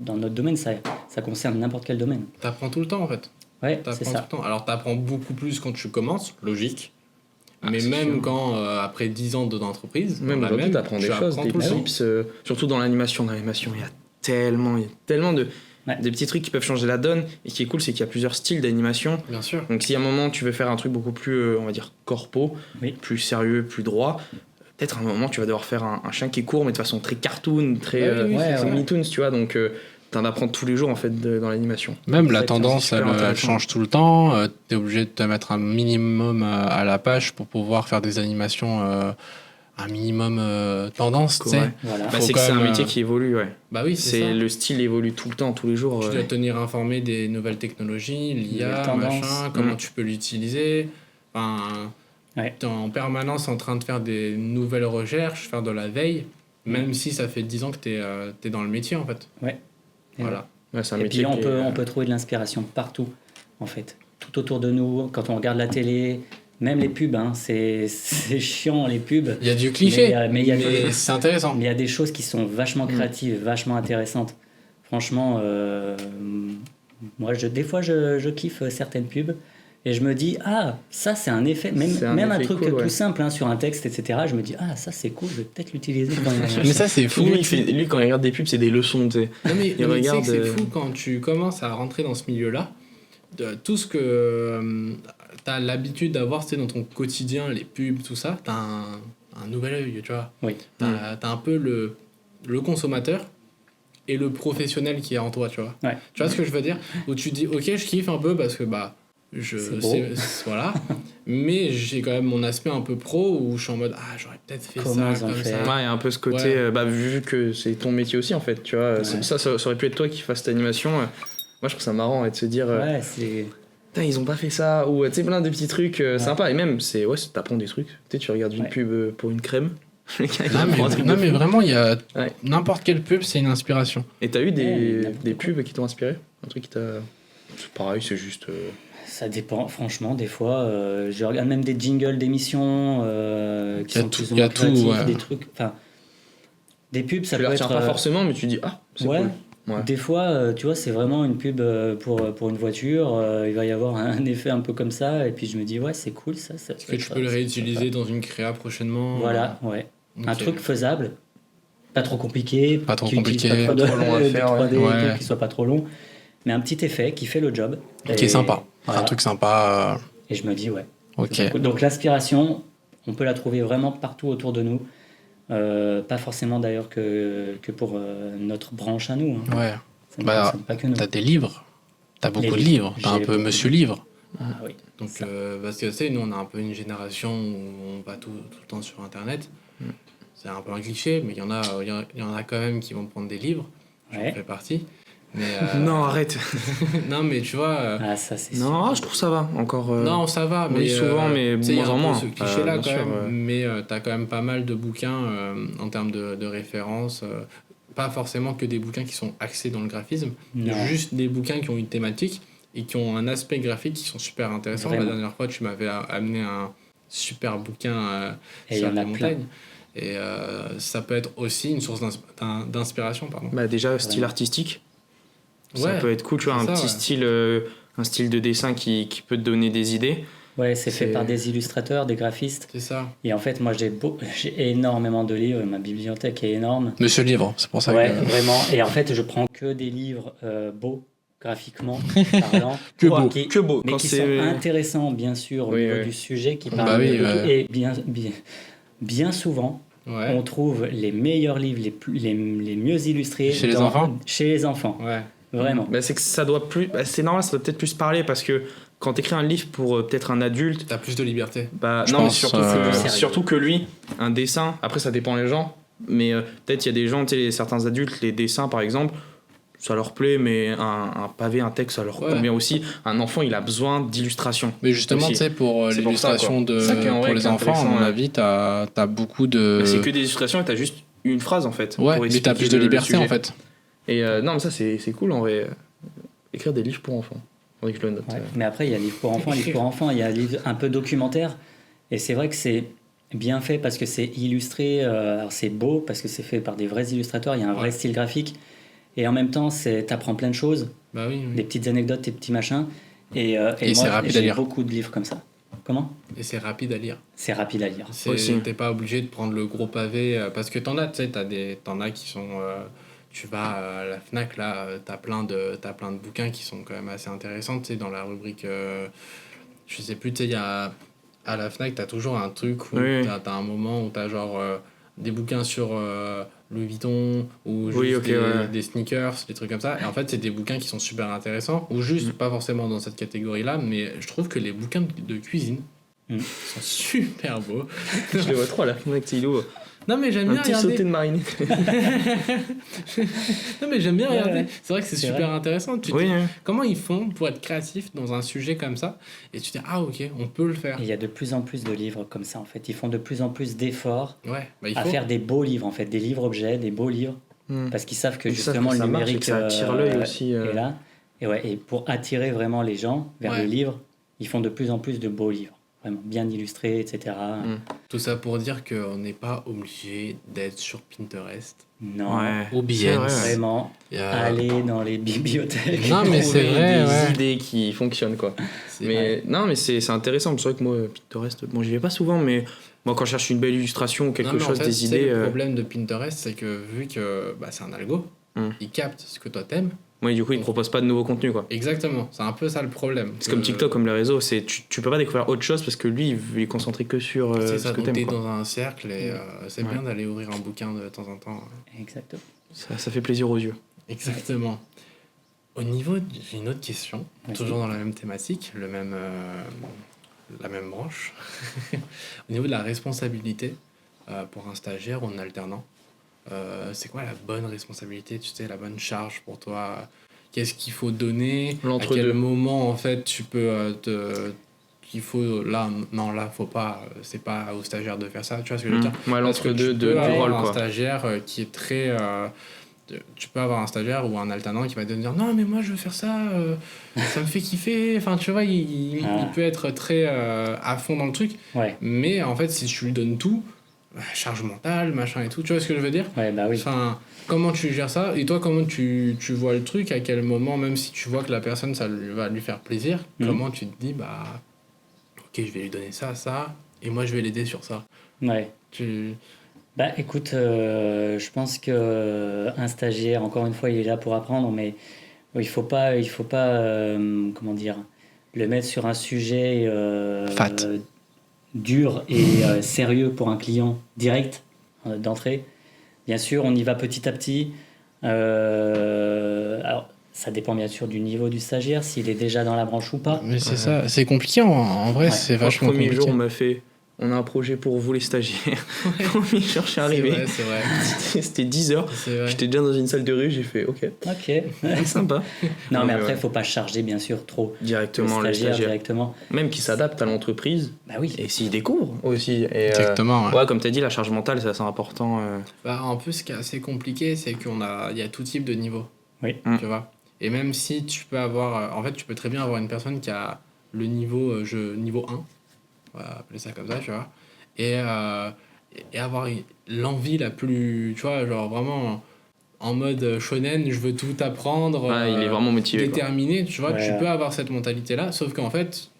dans notre domaine. Ça concerne n'importe quel domaine. T'apprends tout le temps, en fait. Ouais, c'est T'apprends tout ça. le temps. Alors, t'apprends beaucoup plus quand tu commences, logique. Mais c'est même sûr. quand, après 10 ans d'entreprise, Même dans la aujourd'hui, même, t'apprends des tu choses, apprends des tout le temps. tips, surtout dans l'animation. Dans l'animation, il y a tellement de Ouais. des petits trucs qui peuvent changer la donne. Et ce qui est cool, c'est qu'il y a plusieurs styles d'animation. Bien sûr. Donc si à un moment tu veux faire un truc beaucoup plus, on va dire, corpo, Oui. plus sérieux, plus droit, peut-être à un moment tu vas devoir faire un chien qui est court, mais de façon très cartoon, très Bah oui, c'est ça. Looney Tunes, tu vois. Donc t'en apprends tous les jours en fait dans l'animation. Même la Exactement, tendance, c'est super elle intéressant. change tout le temps. T'es obligé de te mettre un minimum à la page pour pouvoir faire des animations un minimum tendance, tu sais. Ouais. Voilà. Bah, Faut c'est que quand c'est un même, métier qui évolue, ouais. Bah oui, c'est ça. Le style évolue tout le temps, tous les jours. Tu dois tenir informé des nouvelles technologies, Nouvelles l'IA, tendances. machin, comment tu peux l'utiliser. Enfin, Ouais. t'es en permanence en train de faire des nouvelles recherches, faire de la veille, même si ça fait 10 ans que t'es dans le métier, en fait. Ouais. Et Voilà. Ouais, c'est un Et métier puis on qui est, peut trouver de l'inspiration partout, en fait. Tout autour de nous, quand on regarde la télé, même les pubs, hein, c'est chiant les pubs. Il y a du cliché, Mais il y a c'est intéressant. Mais il y a des choses qui sont vachement créatives, vachement intéressantes. Franchement, moi, des fois, je kiffe certaines pubs et je me dis, ah, ça, c'est un effet. C'est un Même un effet truc cool, tout ouais. simple hein, sur un texte, etc. Je me dis, ah, ça, c'est cool, je vais peut-être l'utiliser dans Mais ça, c'est fou. lui, quand il regarde des pubs, c'est des leçons, tu sais. Non, mais Il tu sais regarde, que c'est fou quand tu commences à rentrer dans ce milieu-là, de tout ce que t'as l'habitude d'avoir, tu sais, dans ton quotidien, les pubs, tout ça, t'as un nouvel œil, tu vois. Oui. T'as un peu le consommateur et le professionnel qui est en toi, tu vois. Ouais. Tu vois ce que je veux dire? Où tu dis, ok, je kiffe un peu parce que, bah, C'est beau. voilà. Mais j'ai quand même mon aspect un peu pro où je suis en mode, ah, j'aurais peut-être fait Comment ils ça ont comme fait? ça. Ouais, il y a un peu ce côté, vu que c'est ton métier aussi, en fait, tu vois. Ça aurait pu être toi qui fasses cette animation. Moi, je trouve ça marrant de se dire. Ouais, c'est. Putain, ils ont pas fait ça. Ou tu sais, plein de petits trucs sympas. Et même, t'apprends des trucs. Tu regardes une pub pour une crème. mais vraiment, il y a n'importe quelle pub, c'est une inspiration. Et t'as eu des pubs qui t'ont inspiré? Un truc qui t'a. C'est pareil, c'est juste. Ça dépend, franchement, des fois. Je regarde même des jingles d'émissions qui sont plus ou moins créatifs, des trucs. Enfin, des pubs, ça peut être. pas forcément, mais tu dis, c'est cool. Ouais. Des fois, tu vois, c'est vraiment une pub pour une voiture. Il va y avoir un effet un peu comme ça. Et puis je me dis, ouais, c'est cool ça. Est-ce que tu peux le réutiliser dans une créa prochainement? Voilà, ouais. Okay. Un truc faisable. Pas trop compliqué. Pas trop trop long à faire. 3D, qui soit pas trop long. Mais un petit effet qui fait le job. Qui est sympa. Voilà. Un truc sympa. Et je me dis, ouais. Ok. Donc l'inspiration, on peut la trouver vraiment partout autour de nous. Pas forcément d'ailleurs que pour notre branche à nous. Hein. Ouais. Ça ne concerne pas que nous. T'as des livres. T'as beaucoup de livres. T'as un peu Monsieur Livre. Ah oui. Donc, parce que tu sais, nous, on a un peu une génération où on va tout le temps sur Internet. C'est un peu un cliché, mais il y en a quand même qui vont prendre des livres. J'en fais partie. Mais, non, arrête. Non, mais tu vois. Ça, c'est non, je trouve ça va encore. Non, ça va, mais souvent, mais moins en moins. Ce cliché-là, quand sûr, même. Mais t'as quand même pas mal de bouquins en termes de références. Pas forcément que des bouquins qui sont axés dans le graphisme, juste des bouquins qui ont une thématique et qui ont un aspect graphique qui sont super intéressants. Vraiment. La dernière fois, tu m'avais amené un super bouquin sur la montagne. Et ça peut être aussi une source d'inspiration. Bah déjà, style artistique. Ça peut être cool, tu vois, un petit style, un style de dessin qui peut te donner des idées. Ouais, c'est fait par des illustrateurs, des graphistes. C'est ça. Et en fait, moi, j'ai énormément de livres. Ma bibliothèque est énorme. Monsieur Livre, c'est pour ça que... vraiment. Et en fait, je prends que des livres beaux, graphiquement parlant. que beau. Mais qui sont intéressants, bien sûr, au niveau du sujet, qui parlent. Et bien souvent, on trouve les meilleurs livres, les mieux illustrés. Chez les enfants. Chez les enfants. Ouais. Vraiment. Bah, c'est que ça doit plus. Bah, c'est normal, ça doit peut-être plus parler parce que quand t'écris un livre pour peut-être un adulte. T'as plus de liberté. Bah, non, mais surtout que lui, un dessin, après ça dépend des gens, mais peut-être il y a des gens, tu sais, certains adultes, les dessins par exemple, ça leur plaît, mais un pavé, un texte, ça leur convient aussi. Un enfant, il a besoin d'illustration. Mais justement, tu sais, pour l'illustration pour les enfants, à mon avis, t'as beaucoup de. Bah, c'est que des illustrations et t'as juste une phrase en fait. Ouais, mais t'as plus de liberté en fait. Et non, mais ça c'est cool en vrai. Écrire des livres pour enfants. Faudrait que je le note. Ouais, mais après, il y a livre pour enfants, il y a livre un peu documentaire. Et c'est vrai que c'est bien fait parce que c'est illustré. Alors c'est beau parce que c'est fait par des vrais illustrateurs. Il y a un vrai style graphique. Et en même temps, t'apprends plein de choses. Bah oui. Des petites anecdotes, des petits machins. Et moi, j'ai beaucoup de livres comme ça. Comment ? Et c'est rapide à lire. C'est rapide à lire. T'es pas obligé de prendre le gros pavé. Parce que t'en as, tu sais, t'en as qui sont... tu vas à la Fnac, là, t'as plein de bouquins qui sont quand même assez intéressants. Tu sais, dans la rubrique... je sais plus, tu sais, à la Fnac, t'as toujours un truc où t'as un moment où t'as genre des bouquins sur Louis Vuitton ou juste des sneakers, des trucs comme ça. Et en fait, c'est des bouquins qui sont super intéressants, ou juste pas forcément dans cette catégorie-là, mais je trouve que les bouquins de cuisine sont super beaux. Je les vois trop à la Fnac, Tilo. Non mais j'aime bien regarder. Un petit sauté de marine. Non mais j'aime bien regarder. C'est vrai que c'est super intéressant. Comment ils font pour être créatifs dans un sujet comme ça? Et tu te dis, ah ok, on peut le faire. Et il y a de plus en plus de livres comme ça en fait. Ils font de plus en plus d'efforts à faire des beaux livres en fait, des livres-objets, des beaux livres. Parce qu'ils savent que justement le numérique ça attire l'œil aussi. Est là. Et pour attirer vraiment les gens vers le livre, ils font de plus en plus de beaux livres. Vraiment bien illustré, etc. Tout ça pour dire qu'on n'est pas obligé d'être sur Pinterest. Non. Ou Behance. Vraiment, aller dans les bibliothèques. Non, mais c'est vrai. Des idées qui fonctionnent, quoi. Non, mais c'est intéressant. C'est vrai que moi, Pinterest, j'y vais pas souvent, mais moi, quand je cherche une belle illustration ou quelque chose, des idées. Le problème de Pinterest, c'est que vu que c'est un algo, il capte ce que toi t'aimes. Oui, du coup, ils ne proposent pas de nouveaux contenus, quoi. Exactement, c'est un peu ça le problème. C'est comme TikTok, comme les réseaux, tu peux pas découvrir autre chose parce que lui, il est concentré que sur ce que t'aimes. T'es dans un cercle et c'est bien d'aller ouvrir un bouquin de temps en temps. Exactement. Ça fait plaisir aux yeux. Exactement. Au niveau, j'ai une autre question, toujours dans la même thématique, la même branche. Au niveau de la responsabilité pour un stagiaire ou un alternant, c'est quoi la bonne responsabilité, tu sais, la bonne charge pour toi qu'est-ce qu'il faut donner, à L'entre-deux. quel moment en fait tu peux qu'il faut là faut pas, c'est pas au stagiaire de faire ça, tu vois ce que je veux dire. Ouais, Parce que l'entre-deux tu peux du avoir rôle, un quoi. stagiaire qui est très tu peux avoir un stagiaire ou un alternant qui va te dire non mais moi je veux faire ça, ça me fait kiffer, enfin tu vois il peut être très à fond dans le truc, mais en fait si tu lui donnes tout, charge mentale machin et tout, tu vois ce que je veux dire. Ouais, bah oui. Enfin, comment tu gères ça, et toi comment tu vois le truc, à quel moment, même si tu vois que la personne ça va lui faire plaisir, comment tu te dis bah ok je vais lui donner ça et moi je vais l'aider sur ça. Ouais. Bah écoute, je pense que un stagiaire, encore une fois, il est là pour apprendre, mais il faut pas comment dire, le mettre sur un sujet dur et sérieux pour un client direct d'entrée. Bien sûr, on y va petit à petit. Alors, ça dépend bien sûr du niveau du stagiaire, s'il est déjà dans la branche ou pas. Mais c'est ça, c'est compliqué en vrai, c'est vachement compliqué. Le premier jour, on m'a fait on a un projet pour vous les stagiaires. Le premier jour, je suis arrivé. C'est vrai. C'était 10h. J'étais déjà dans une salle de rue, j'ai fait ok. Sympa. Non, mais après, il ne faut pas charger bien sûr trop directement le stagiaire. Directement. Même qu'il s'adapte à l'entreprise. Bah oui. Et s'il découvre aussi. Et, exactement. Ouais, comme tu as dit, la charge mentale, c'est assez important. Bah, en plus, ce qui est assez compliqué, c'est qu'il y a tout type de niveau. Oui. Tu vois. Et même si tu peux avoir. En fait, tu peux très bien avoir une personne qui a le niveau, niveau 1. On va appeler ça comme ça, tu vois. Et avoir l'envie la plus. Tu vois, genre vraiment en mode shonen, je veux tout apprendre. Il est vraiment motivé. Déterminé, quoi. Tu vois, tu peux avoir cette mentalité-là, sauf qu'en fait,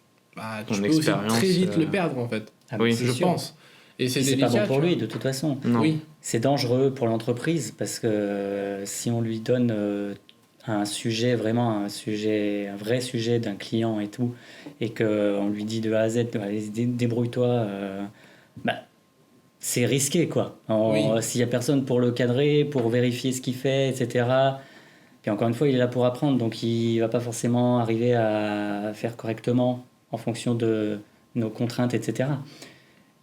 tu peux aussi très vite le perdre, en fait. Oui, je pense. Et c'est délicat. C'est pas bon pour lui, de toute façon. Non. Oui. C'est dangereux pour l'entreprise parce que si on lui donne un sujet, vraiment un vrai sujet d'un client et tout, et qu'on lui dit de A à Z, allez, débrouille-toi, c'est risqué, quoi. S'il n'y a personne pour le cadrer, pour vérifier ce qu'il fait, etc. Puis encore une fois, il est là pour apprendre, donc il ne va pas forcément arriver à faire correctement en fonction de nos contraintes, etc.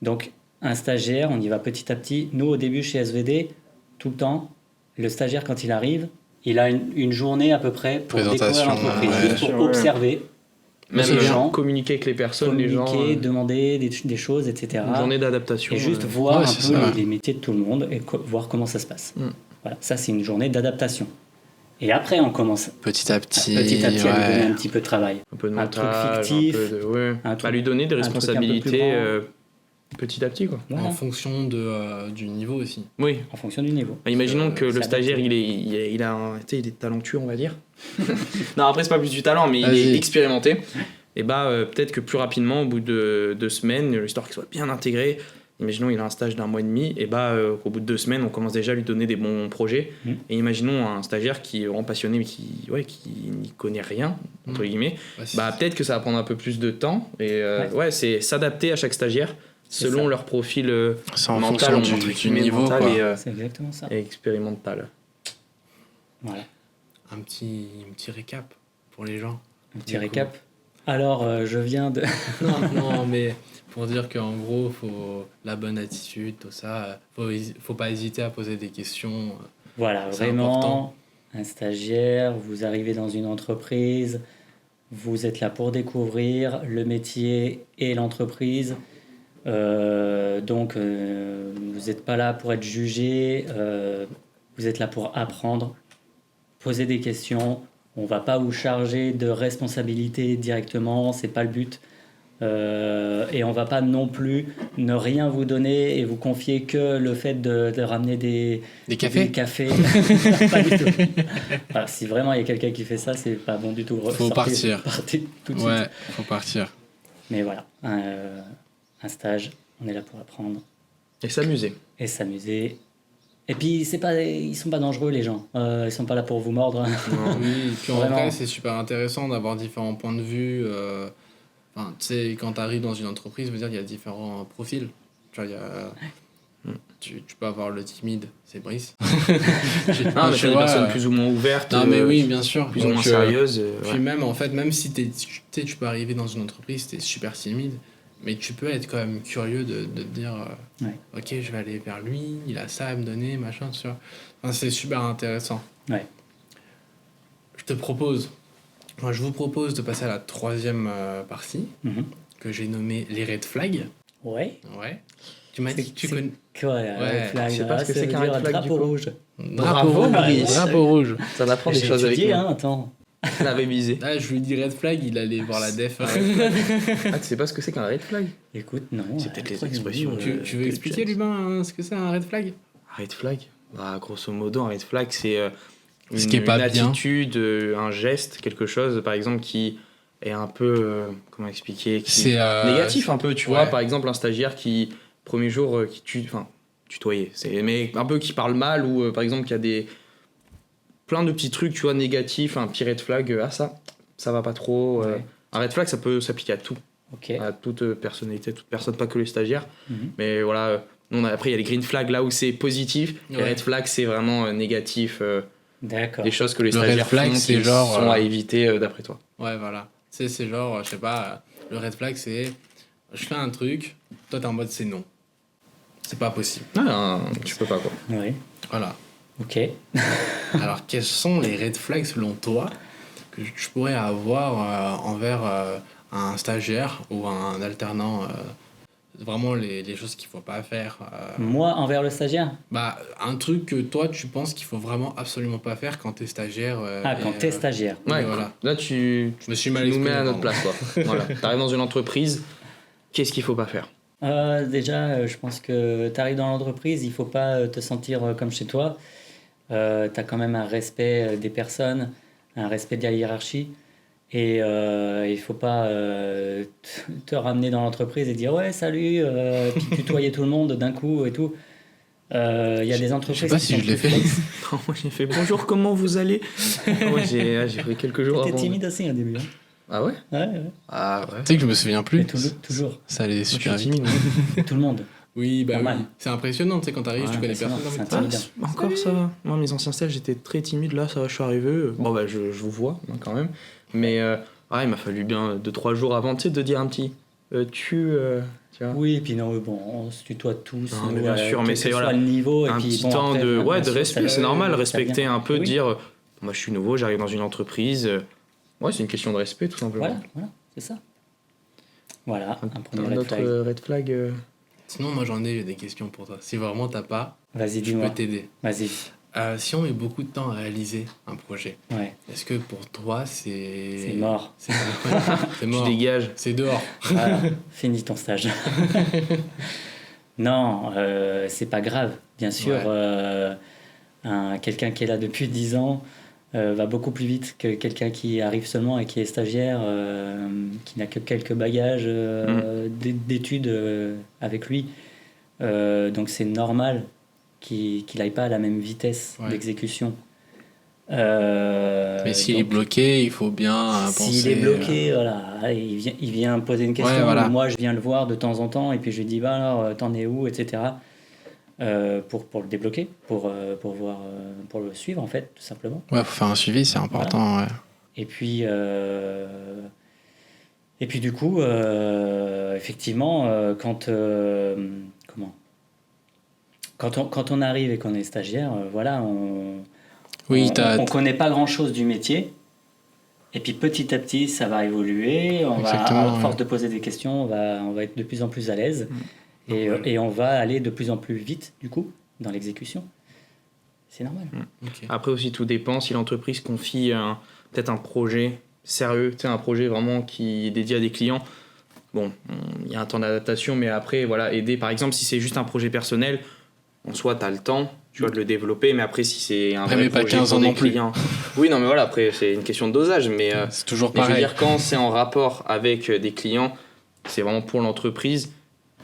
Donc, un stagiaire, on y va petit à petit. Nous, au début, chez SVD, tout le temps, le stagiaire, quand il arrive, il a une journée à peu près pour découvrir l'entreprise, pour observer même les gens, communiquer avec les personnes, les gens, demander des choses, etc. Une journée d'adaptation. Et juste voir un peu les métiers de tout le monde et voir comment ça se passe. Voilà, ça, c'est une journée d'adaptation. Et après, on commence petit à petit à lui donner un petit peu de travail. Un peu de montage, truc fictif. À lui donner des responsabilités petit à petit, quoi. Voilà. En fonction du niveau aussi. Oui. En fonction du niveau. Imaginons que le stagiaire, il est talentueux, on va dire. Non, après, c'est pas plus du talent, mais il est expérimenté. Et peut-être que plus rapidement, au bout de 2 semaines, l'histoire qu'il soit bien intégré. Imaginons il a un stage d'1 mois et demi, et qu'au bout de 2 semaines, on commence déjà à lui donner des bons projets. Et imaginons un stagiaire qui est vraiment passionné, mais qui n'y connaît rien, entre guillemets. Peut-être que ça va prendre un peu plus de temps. Et c'est s'adapter à chaque stagiaire selon leur profil mental, du niveau. C'est exactement ça. Et expérimental. Voilà. Un petit récap pour les gens. Un petit récap. Alors, je viens de... non, mais pour dire qu'en gros, faut la bonne attitude, tout ça. Faut pas hésiter à poser des questions. Voilà, vraiment, important. Un stagiaire, vous arrivez dans une entreprise, vous êtes là pour découvrir le métier et l'entreprise. Donc, vous n'êtes pas là pour être jugé, vous êtes là pour apprendre, poser des questions. On va pas vous charger de responsabilité directement, c'est pas le but. Et on va pas non plus ne rien vous donner et vous confier que le fait de ramener des cafés. Pas du tout. Enfin, si vraiment il y a quelqu'un qui fait ça, c'est pas bon du tout. Faut partir. Partez tout de suite. Ouais, faut partir. Mais voilà, un stage, on est là pour apprendre. Et s'amuser. Et puis, ils sont pas dangereux, les gens. Ils sont pas là pour vous mordre. Non, oui, et puis en vrai, c'est super intéressant d'avoir différents points de vue. Tu sais, quand tu arrives dans une entreprise, je veux dire, il y a différents profils. Tu vois, tu peux avoir le timide, c'est Brice. Des personnes plus ou moins ouvertes. Non, mais oui, bien sûr. Plus ou moins sérieuses. Puis même, en fait, même si tu peux arriver dans une entreprise, tu es super timide. Mais tu peux être quand même curieux de te dire ok, je vais aller vers lui, il a ça à me donner, machin, tu vois. Enfin, c'est super intéressant. Ouais. Je je vous propose de passer à la troisième partie, que j'ai nommée les red flags. Ouais. Tu m'as dit que tu connais. Red flag, je sais pas ce que c'est qu'un red flag, drapeau du coup. rouge. Bravo, Brice. Drapeau rouge. Ça m'apprend des J'ai choses avec étudié, moi. attends. On a révisé. Ah, je lui ai dit red flag, il allait voir la def. Ah, tu sais pas ce que c'est qu'un red flag? Écoute, non. C'est peut-être les red flag, expressions. Tu veux expliquer, Lubin, ce que c'est un red flag? Un red flag? Bah, grosso modo, un red flag, c'est Ce qui est pas une bien. attitude, un geste, quelque chose, par exemple, qui est un peu, comment expliquer, qui C'est négatif un peu, tu ouais. vois, par exemple, un stagiaire qui, premier jour, qui tutoyer, mais un peu qui parle mal, ou par exemple, qui a plein de petits trucs, tu vois, négatifs, un petit red flag, ça va pas trop. Ouais. Un red flag, ça peut s'appliquer à tout, Ok. à toute personnalité, toute personne, pas que les stagiaires. Mhm. Mais voilà, après, il y a les green flags là où c'est positif, les Ouais. red flags, c'est vraiment négatif, D'accord. des choses que les Le red stagiaires flag, font c'est qui genre, sont à éviter d'après toi. Ouais, voilà. C'est genre, je sais pas, le red flag, c'est je fais un truc, toi t'es en mode c'est non. C'est pas possible. Tu peux pas quoi. Oui. Voilà. Ok. Alors, quels sont les red flags selon toi que tu pourrais avoir envers un stagiaire ou un alternant vraiment les choses qu'il faut pas faire Moi, envers le stagiaire? Bah, un truc que toi tu penses qu'il faut vraiment absolument pas faire quand t'es stagiaire. Quand t'es stagiaire. Ouais, voilà. là tu Je me suis mal nous mets exprimé, à notre pardon. place quoi. Voilà. T'arrives dans une entreprise, qu'est-ce qu'il faut pas faire? Déjà, je pense que t'arrives dans l'entreprise, il faut pas te sentir comme chez toi. T'as quand même un respect des personnes, un respect de la hiérarchie. Et il faut pas te ramener dans l'entreprise et dire ouais, salut, puis tutoyer tout le monde d'un coup et tout. Il y a des entreprises Je sais pas qui si sont je l'ai plus fait. flex. Moi j'ai fait bonjour, comment vous allez? Moi j'ai pris quelques jours T'es avant. timide aussi au début. Hein. Ah ouais? Ouais. Ah ouais. Tu sais que je me souviens plus. Mais toujours. Ça allait Moi, je super suis vite. timide. moi. Tout le monde. Oui, bah Normal. oui. C'est impressionnant, tu sais, quand t'arrives, Ouais, tu connais impressionnant, personne. c'est dans le intimidant. Encore ça va. Moi mes anciens stages j'étais très timide, là ça va, je suis arrivé. Bon bah je vous vois hein, quand même. Mais il m'a fallu bien 2-3 jours avant, tu sais, de dire un petit tu vois. Oui, et puis non, bon, on se tutoie tous. Non, mais bien sûr, mais quel c'est que soit voilà, le niveau. un et puis, petit bon, temps après, de, bien de sûr, respect, ça- c'est normal, ça respecter vient. un peu, Oui. dire moi je suis nouveau, j'arrive dans une entreprise. Ouais, c'est une question de respect tout simplement. Voilà, c'est ça. Voilà, un premier Un red autre flag. red flag. Sinon, moi j'en ai des questions pour toi. Si vraiment t'as pas, Vas-y, je peux dis-moi. t'aider. Vas-y. Si on met beaucoup de temps à réaliser un projet, Ouais, est-ce que pour toi c'est. c'est mort. C'est c'est Tu mort. dégages. C'est dehors. Voilà, finis ton stage. Non, c'est pas grave. Bien sûr, quelqu'un qui est là depuis 10 ans va beaucoup plus vite que quelqu'un qui arrive seulement et qui est stagiaire, qui n'a que quelques bagages d'études avec lui. Donc c'est normal qu'il n'aille pas à la même vitesse Ouais. d'exécution. Mais s'il est Donc, bloqué, il faut bien penser. s'il est bloqué, voilà, il vient me poser une question. Ouais, voilà. Moi, je viens le voir de temps en temps et puis je lui dis bah alors, t'en es où, etc. Pour le débloquer, pour voir, pour le suivre en fait, tout simplement. Ouais, faut faire un suivi, c'est important. Ouais. Et puis du coup, effectivement, quand on arrive et qu'on est stagiaire, voilà, Oui, on connaît pas grand-chose du métier. Et puis petit à petit, ça va évoluer. Exactement, À force ouais. de poser des questions, on va être de plus en plus à l'aise. Normal. Et on va aller de plus en plus vite, du coup, dans l'exécution. C'est normal. Ok. Après aussi tout dépend si l'entreprise confie peut-être un projet sérieux, tu sais, un projet vraiment qui est dédié à des clients. Bon, il y a un temps d'adaptation, mais après voilà, aider par exemple si c'est juste un projet personnel, en soi tu as le temps, tu vois, de le développer, mais après si c'est un Après, vrai mais pas projet 15 pour ans des non plus. clients. Oui, non mais voilà, après c'est une question de dosage, mais C'est toujours mais je veux pareil. dire, quand c'est en rapport avec des clients, c'est vraiment pour l'entreprise.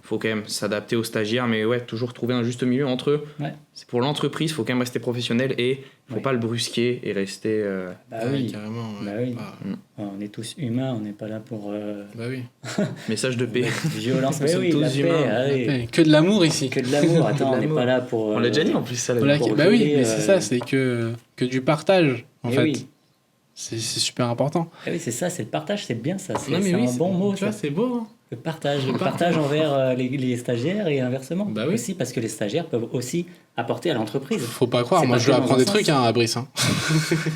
Il faut quand même s'adapter aux stagiaires, mais ouais, toujours trouver un juste milieu entre eux. Ouais. C'est pour l'entreprise, il faut quand même rester professionnel et il ne faut Ouais. pas le brusquer et rester. Bah Ouais, oui, carrément. Ouais. Bah oui. Bah, on est tous humains, on n'est pas là pour bah oui. Message de paix. violence. Nous Mais sommes oui, tous la paix, humains. ah oui. Ouais, que de l'amour ici. Que de l'amour. Attends, Que de on n'est l'amour. pas là pour. On l'a déjà dit en plus, ça. la Voilà, dernière bah fois. oui, reculer, mais c'est ça, c'est que du partage, en Eh fait. oui. C'est super important. Ah oui, c'est ça, c'est le partage, c'est bien ça. C'est Non, mais c'est oui, un bon mot, tu vois, ça. c'est beau. Hein. Le partage envers les stagiaires et inversement. Bah oui. Aussi, parce que les stagiaires peuvent aussi apporter à l'entreprise. Faut pas croire, C'est moi pas je lui que dans apprends un des sens. trucs à Brice. Hein.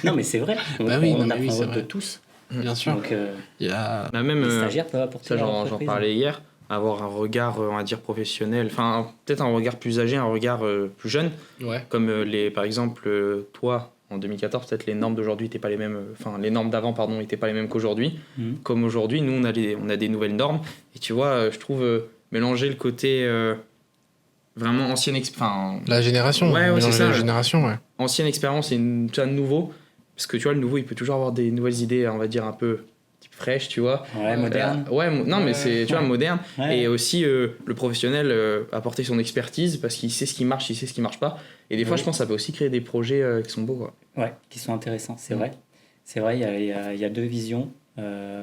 Non, mais c'est vrai. Bah oui, non, on mais oui, apprend c'est de vrai. tous. Bien sûr. Donc, Il y a... Bah, même, les stagiaires peuvent apporter ça, à j'en l'entreprise. parlais hier, avoir un regard, on va dire, professionnel, enfin, peut-être un regard plus âgé, un regard plus jeune, Ouais. comme par exemple, toi, en 2014, peut-être les normes d'aujourd'hui n'étaient pas les mêmes, enfin, les normes d'avant, pardon, n'étaient pas les mêmes qu'aujourd'hui. Mhm. Comme aujourd'hui, nous, on a des nouvelles normes, et tu vois, je trouve mélanger le côté vraiment ancienne La génération. Ouais, c'est mélanger ça. La génération, ouais. Ancienne expérience et tu vois, nouveau, parce que tu vois, le nouveau, il peut toujours avoir des nouvelles idées, on va dire, un peu fraîches, tu vois. Ouais, moderne. Non, mais c'est, tu vois, moderne. Ouais. Et aussi, le professionnel apporter son expertise parce qu'il sait ce qui marche, il sait ce qui marche pas. Et des fois, je pense que ça peut aussi créer des projets qui sont beaux, quoi. Ouais, qui sont intéressants, c'est vrai. C'est vrai, il y a deux visions.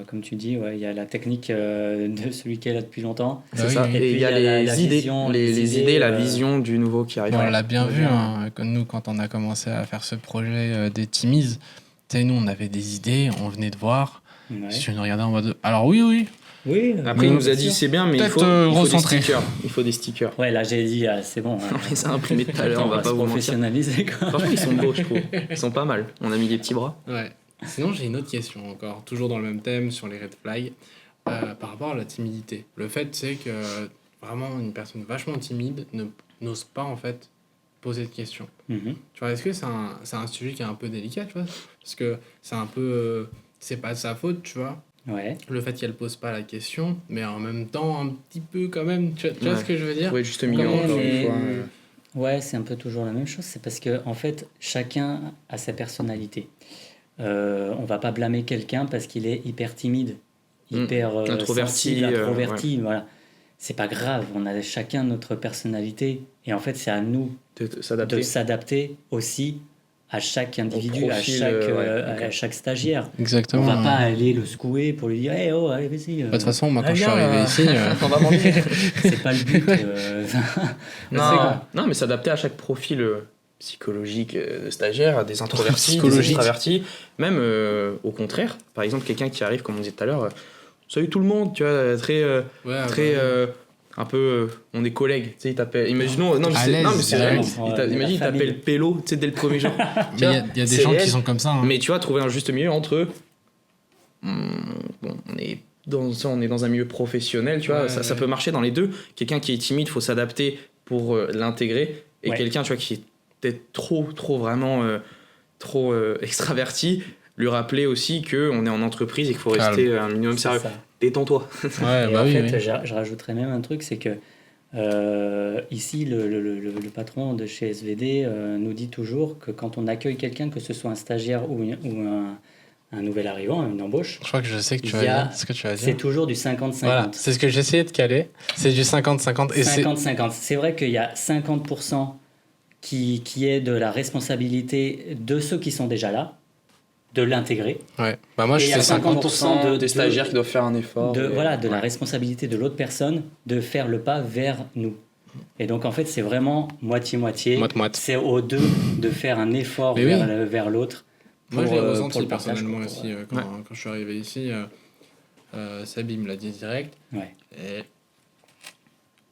Comme tu dis, ouais, il y a la technique de celui qui est là depuis longtemps. C'est oui, ça. oui. Et il y a les idées, vision, les idées, la vision du nouveau qui arrive. On l'a bien vu, moderne. hein, comme nous, quand on a commencé à faire ce projet des Timises. Tu sais, nous, on avait des idées, on venait de voir. Ouais. Si tu nous regardais en mode. Alors, oui. Oui, Après, il nous a dit sûr. c'est bien, mais il Peut-être, faut des recentrer. stickers. Il faut des stickers. Ouais, là j'ai dit, c'est bon. On les a imprimés tout à l'heure, on va pas se vous mentir. professionnaliser, quoi. Franchement, ils sont beaux, je trouve. Ils sont pas mal. On a mis des petits bras. Ouais. Sinon, j'ai une autre question encore, toujours dans le même thème, sur les red flags, par rapport à la timidité. Le fait, c'est que vraiment une personne vachement timide n'ose pas, en fait, poser de questions. Mhm. Tu vois, est-ce que c'est un sujet qui est un peu délicat, tu vois? Parce que c'est un peu... c'est pas de sa faute, tu vois, Ouais. le fait qu'elle pose pas la question, mais en même temps, un petit peu quand même, tu vois Ouais. ce que je veux dire? Ouais, juste milieu, Ouais, encore mais- une fois. Ouais, c'est un peu toujours la même chose. C'est parce que, en fait, chacun a sa personnalité. On va pas blâmer quelqu'un parce qu'il est hyper timide, hyper Introverti, sensible, introverti. Voilà. C'est pas grave. On a chacun notre personnalité. Et en fait, c'est à nous De de s'adapter. s'adapter aussi à chaque individu, profil, à chaque stagiaire. Exactement. On va pas aller le secouer pour lui dire hey, oh, allez, vas-y. De toute façon, moi, quand je suis viens, arrivé ici. On va manger. C'est pas le but. Non, mais s'adapter à chaque profil psychologique de stagiaire, des introvertis, des Psychologique. extravertis, même au contraire. Par exemple, quelqu'un qui arrive, comme on disait tout à l'heure, salut tout le monde, tu vois, très, un peu, on est collègues, tu sais, il t'appelle, imaginons, non, mais À c'est, l'aise, non, mais c'est ouais. réel, Ouais, imagine, il la famille. t'appelle Pélo, tu sais, dès le premier jour. Mais Tu vois, il y a des c'est gens réel. qui sont comme ça. Hein. Mais tu vois, trouver un juste milieu entre, bon, on est dans un milieu professionnel, tu vois, Ouais, ça ouais. peut marcher dans les deux. Quelqu'un qui est timide, faut s'adapter pour l'intégrer, et Ouais. quelqu'un, tu vois, qui est peut-être trop vraiment trop extraverti, lui rappeler aussi que on est en entreprise et qu'il faut Calme. rester un minimum C'est sérieux. ça. Détends-toi. Ouais, Et bah en oui. fait, oui. je rajouterais même un truc, c'est que ici, le patron de chez SVD nous dit toujours que quand on accueille quelqu'un, que ce soit un stagiaire ou un nouvel arrivant, une embauche, Je crois que je sais que tu il y vas a- dire ce que tu vas c'est dire. toujours du 50-50. Voilà, c'est ce que j'essayais de caler. C'est du 50-50. Et c'est 50-50. C'est vrai qu'il y a 50% qui est de la responsabilité de ceux qui sont déjà là, de l'intégrer. ouais. Bah moi Et je il y a fais 50% des stagiaires qui doivent faire un effort. de et- la ouais. responsabilité de l'autre personne de faire le pas vers nous. Et donc en fait c'est vraiment moitié-moitié. moite. C'est aux deux de faire un effort Mais vers, oui. vers l'autre. Moi, je pour, l'ai pour ressenti le partage, personnellement quoi, pour, aussi quand je suis arrivé ici. Seb, il me l'a dit direct. Ouais. Et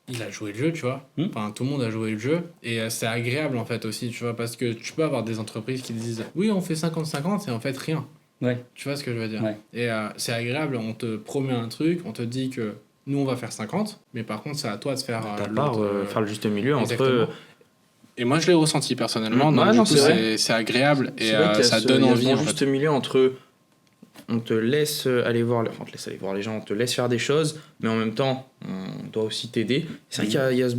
il a joué le jeu, tu vois. Hmm. Enfin, tout le monde a joué le jeu. Et c'est agréable, en fait, aussi, tu vois, parce que tu peux avoir des entreprises qui disent « Oui, on fait 50-50 » et en fait, rien. Ouais. Tu vois ce que je veux dire? Ouais. Et c'est agréable, on te promet un truc, on te dit que nous, on va faire 50, mais par contre, c'est à toi de faire Ta part, l'autre, faire le juste milieu exactement. entre. Et moi je l'ai ressenti personnellement. Ouais, Donc, du non, coup, c'est vrai. c'est agréable et C'est vrai qu'il y a ça ce- donne il y a envie. ce bon En juste fait. milieu entre on te laisse aller voir, enfin, on te laisse aller voir les gens, on te laisse faire des choses, mais en même temps, on doit aussi t'aider. C'est vrai qu'il y a ce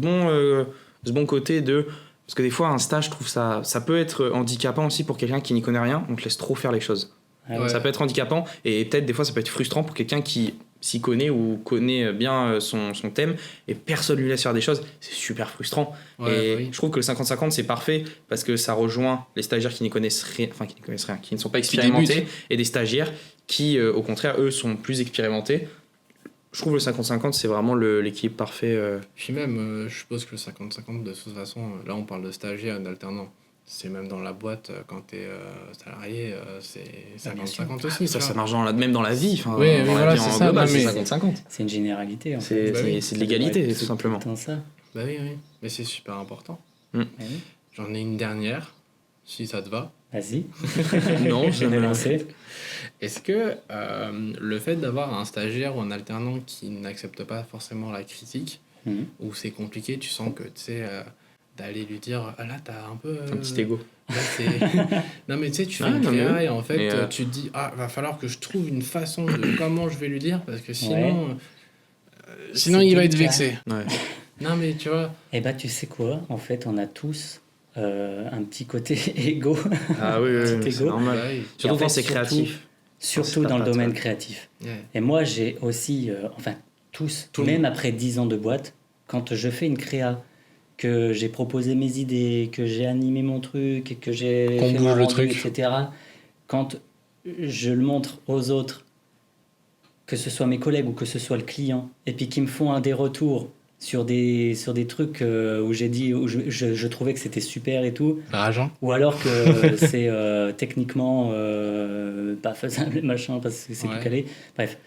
bon côté de parce que des fois un stage, je trouve ça peut être handicapant aussi pour quelqu'un qui n'y connaît rien. On te laisse trop faire les choses. Ah Ouais. Ça peut être handicapant et peut-être des fois ça peut être frustrant pour quelqu'un qui s'y connaît ou connaît bien son thème et personne lui laisse faire des choses, c'est super frustrant. Ouais, et oui. je trouve que le 50-50 c'est parfait parce que ça rejoint les stagiaires qui n'y connaissent rien, qui ne sont pas Qui expérimentés débutent. et des stagiaires qui au contraire eux sont plus expérimentés. Je trouve le 50-50 c'est vraiment l'équilibre parfait. Puis même, je suppose que le 50-50, de toute façon, là, on parle de stagiaires et d'alternants. c'est même dans la boîte, quand tu es salarié, c'est 50-50 sûr. aussi. Ça marche même dans la vie. Oui, dans la voilà, vie c'est en ça, global, non, c'est mais- 50-50. C'est une généralité, en fait. C'est Bah oui. c'est de l'égalité, tout simplement. Tout le temps ça. Bah oui, mais c'est super important. Ah oui. J'en ai une dernière, si ça te va. Vas-y, Non, je vais lancer. Est-ce que le fait d'avoir un stagiaire ou un alternant qui n'accepte pas forcément la critique, ou c'est compliqué, tu sens que tu sais, d'aller lui dire ah là t'as un peu Un petit ego. là, non mais tu sais tu fais Ah, une non, mais créa oui. et en fait Et, tu te dis ah va falloir que je trouve une façon de comment je vais lui dire parce que sinon sinon C'est il va être délicat. vexé. Ouais. Non mais tu vois Eh ben, tu sais quoi? En fait, on a tous un petit côté égo. Ah oui, Petit oui, c'est ego. normal. bah oui. Et Surtout en fait, quand c'est créatif. Surtout C'est dans le pas domaine très- créatif. Ouais. Et moi, j'ai aussi, enfin, tous, Tout le même après 10 ans de boîte, quand je fais une créa, que j'ai proposé mes idées, que j'ai animé mon truc, et que j'ai Qu'on fait bouge mon le rendu, truc. etc., quand je le montre aux autres, que ce soit mes collègues ou que ce soit le client, et puis qu'ils me font des retours sur des trucs où j'ai dit, où je trouvais que c'était super et tout, Rageant. ou alors que c'est techniquement pas faisable, machin, parce que c'est Ouais. tout calé. Bref,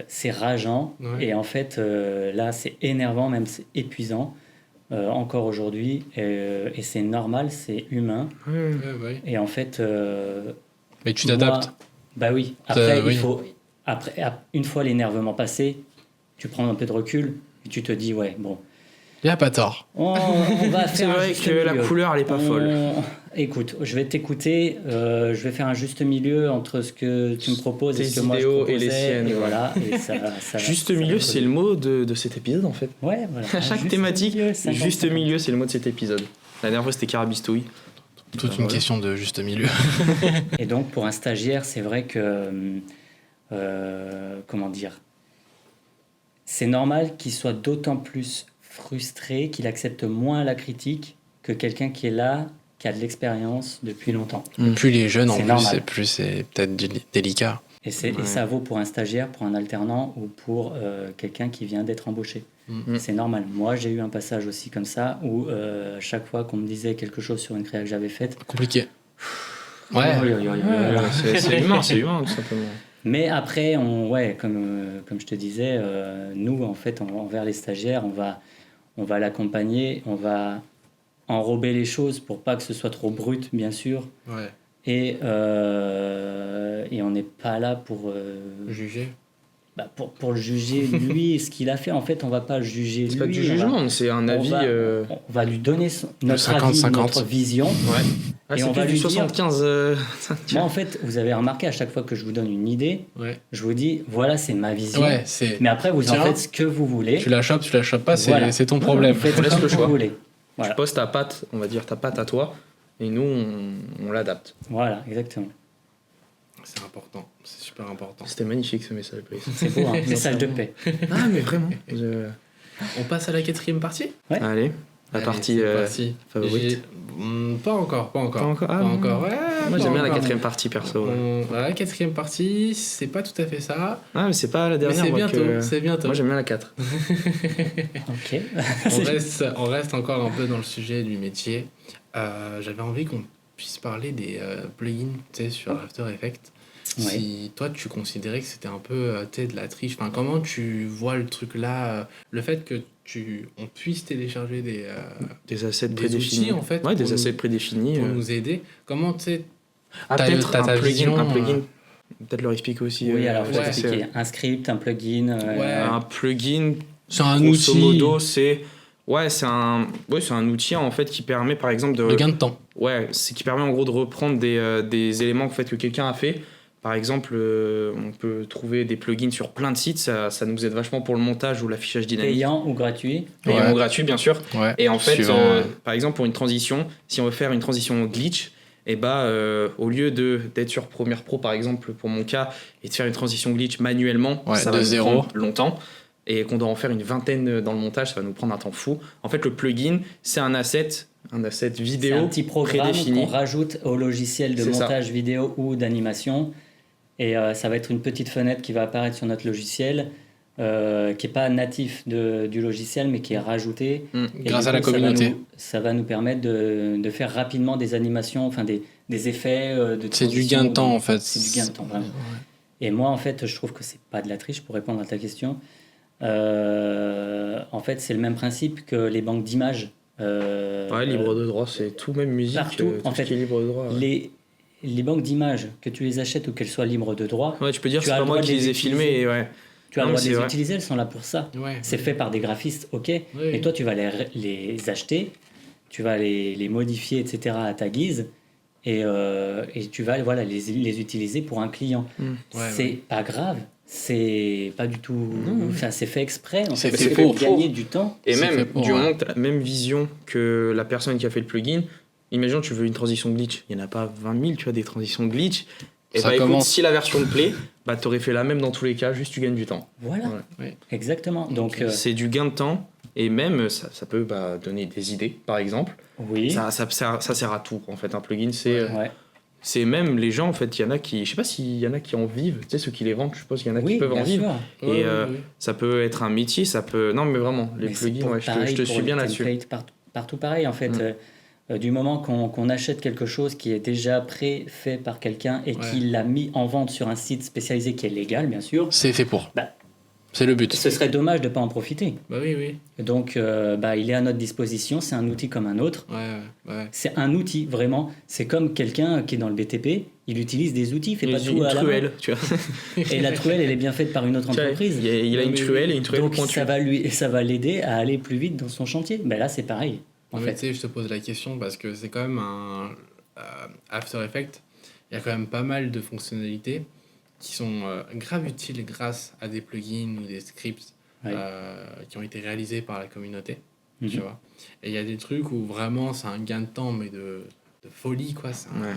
c'est rageant. Ouais. Et en fait, là, c'est énervant, même c'est épuisant, encore aujourd'hui. Et c'est normal, c'est humain. Ouais. Ouais, bah oui. Et en fait... Mais tu moi- t'adaptes. Bah oui. Après, oui. il faut... Après, une fois l'énervement passé, tu prends un peu de recul et tu te dis, ouais, bon, Il a pas tort. on va faire C'est un vrai juste que la milieu. couleur, elle est pas folle. Écoute, je vais t'écouter, je vais faire un juste milieu entre ce que tu me proposes Tes et ce que moi je idéaux et proposais, les siennes, et ouais. voilà, et ça Juste ça milieu, va c'est le mot de cet épisode en fait. Ouais, voilà. À chaque Juste thématique, milieu, 50-50. juste milieu, c'est le mot de cet épisode. La dernière fois, c'était Carabistouille. Toute une Voilà. question de juste milieu. Et donc, pour un stagiaire, c'est vrai que, comment dire, c'est normal qu'il soit d'autant plus frustré, qu'il accepte moins la critique que quelqu'un qui est là, qui a de l'expérience depuis longtemps. Plus les jeunes, en C'est plus, normal. plus c'est peut-être délicat. Et Ouais. ça vaut pour un stagiaire, pour un alternant ou pour quelqu'un qui vient d'être embauché. C'est normal. Moi, j'ai eu un passage aussi comme ça où chaque fois qu'on me disait quelque chose sur une créa que j'avais faite, Compliqué. Ouais. C'est humain, tout simplement. mais après, comme je te disais, nous, en fait, envers les stagiaires, on va l'accompagner, on va enrober les choses pour pas que ce soit trop brut, bien sûr. Ouais. Et on n'est pas là pour, Juger. pour le juger, lui, ce qu'il a fait. En fait, on va pas le juger lui. C'est pas du on va- jugement, c'est un avis. on va lui donner notre avis, 50-50. notre vision. Ouais. Ah, Et c'est on va plus du lui dire- 75. Moi, en fait, vous avez remarqué, à chaque fois que je vous donne une idée, Ouais. je vous dis, voilà, c'est ma vision. Ouais, c'est. Mais après, vous Tiens, en faites ce que vous voulez. Tu la chopes pas, Voilà. c'est ton problème. Vous faites On laisse comme le vous choix. voulez. Tu Voilà. poses ta patte, on va dire ta patte à toi, et nous, on l'adapte. Voilà, exactement. C'est important, c'est super important. C'était magnifique ce message, Brice. C'est beau, hein, message de paix. Ah, mais vraiment. On passe à la 4e partie. Ouais. Allez, la Allez, partie c'est parti. favorite. Pas encore. Pas encore. Pas Ah, encore. Ouais, Moi, pas j'aime bien la encore. 4e partie, perso. Ouais. La 4e partie, c'est pas tout à fait ça. Ah, mais c'est pas la Mais dernière. c'est moi, bientôt. que- C'est bientôt. Moi, j'aime bien la 4. Ok. On reste encore un peu dans le sujet du métier. J'avais envie qu'on puisse parler des plugins, tu sais, sur After Effects. Ouais. Si toi, tu considérais que c'était un peu, tu sais, de la triche. Enfin, comment tu vois le truc là, le fait que on puisse télécharger Des assets des prédéfinis. outils, en fait, Ouais, des pour assets nous- prédéfinis. pour nous aider. Comment, tu sais, Ah, t'as- peut-être t'as ta un plugin. vision, Un plugin. Peut-être leur expliquer aussi. Oui, alors, faut ouais, expliquer. Un script, un plugin. Ouais. Un plugin, c'est un grosso outil modo, c'est un outil en fait qui permet par exemple de gain de temps. qui permet en gros de reprendre des éléments en fait que quelqu'un a fait. Par exemple, on peut trouver des plugins sur plein de sites, ça nous aide vachement pour le montage ou l'affichage dynamique. Payant ou gratuit. Payant Ouais. ou gratuit, bien sûr. Ouais. Et en fait, Suivant, par exemple, pour une transition, si on veut faire une transition glitch, et au lieu d'être sur Premiere Pro, par exemple, pour mon cas, et de faire une transition glitch manuellement, Ouais, ça de va nous zéro. prendre longtemps, et qu'on doit en faire une vingtaine dans le montage, ça va nous prendre un temps fou. En fait, le plugin, c'est un asset C'est vidéo un petit programme prédéfini. qu'on rajoute au logiciel de C'est ça. montage vidéo ou d'animation. Et ça va être une petite fenêtre qui va apparaître sur notre logiciel qui n'est pas natif du logiciel, mais qui est rajouté. Et grâce du à la coup, communauté. Ça va nous permettre de faire rapidement des animations, enfin des effets de C'est du transition, gain de temps, en fait. C'est du gain de temps, vraiment. Et moi, en fait, je trouve que c'est pas de la triche, pour répondre à ta question. En fait, c'est le même principe que les banques d'images. Libre de droit, c'est tout, même musique, partout, tout en ce fait, qui est libre de droit. Ouais. Les banques d'images, que tu les achètes ou qu'elles soient libres de droit, Ouais, tu peux dire tu c'est as pas le moi droit qui de les ai utiliser. filmés. Ouais. Tu as le Non, droit de c'est les vrai. utiliser, elles sont là pour ça. Ouais. C'est fait par des graphistes, ok. Oui. Et toi, tu vas les acheter, tu vas les modifier, etc. à ta guise, et tu vas les utiliser pour un client. Ouais, C'est pas grave, c'est pas du tout. Enfin, c'est fait exprès. En C'est fait, fait c'est pour. pour gagner du temps. Et C'est même, fait pour, du ouais. moment que tu as la même vision que la personne qui a fait le plugin, imaginons tu veux une transition glitch. Il n'y en a pas 20 000, tu vois, des transitions glitch. Et Ça bah écoute, commence. si la version te plaît, bah t'aurais fait la même dans tous les cas, juste tu gagnes du temps. Voilà, Ouais. exactement. Donc, C'est du gain de temps, et même ça peut donner des idées, par exemple. oui. Ça sert à tout, en fait, un plugin. C'est Ouais. même les gens, en fait, il y en a qui, je sais pas s'il y en a qui en vivent, tu sais, ceux qui les vendent, je suppose qu'il y en a Oui, qui peuvent en bien vivre. sûr. Et ça peut être un métier, ça peut. Non, mais vraiment, les Mais c'est plugins, pour- ouais, je pareil te pour suis les bien là-dessus. templates, partout pareil, en fait. Du moment qu'on achète quelque chose qui est déjà pré-fait par quelqu'un et qu'il l'a mis en vente sur un site spécialisé qui est légal, bien sûr, C'est fait pour. Bah, C'est le but. ce serait dommage de ne pas en profiter. Bah oui, oui. Donc, il est à notre disposition, c'est un outil comme un autre. Ouais. C'est un outil, vraiment. C'est comme quelqu'un qui est dans le BTP, il utilise des outils, il fait pas tout Une à la main. truelle, tu vois. Et la truelle, elle est bien faite par une autre Tu vois, entreprise. il a une truelle et une truelle Donc, pointue. ça va l'aider à aller plus vite dans son chantier. Ben là, c'est pareil, en Non, mais fait. tu sais, je te pose la question parce que c'est quand même un After Effects. Il y a quand même pas mal de fonctionnalités qui sont grave utiles grâce à des plugins ou des scripts Ouais. qui ont été réalisés par la communauté. Mhm. Tu vois. Et il y a des trucs où vraiment c'est un gain de temps, mais de folie, quoi.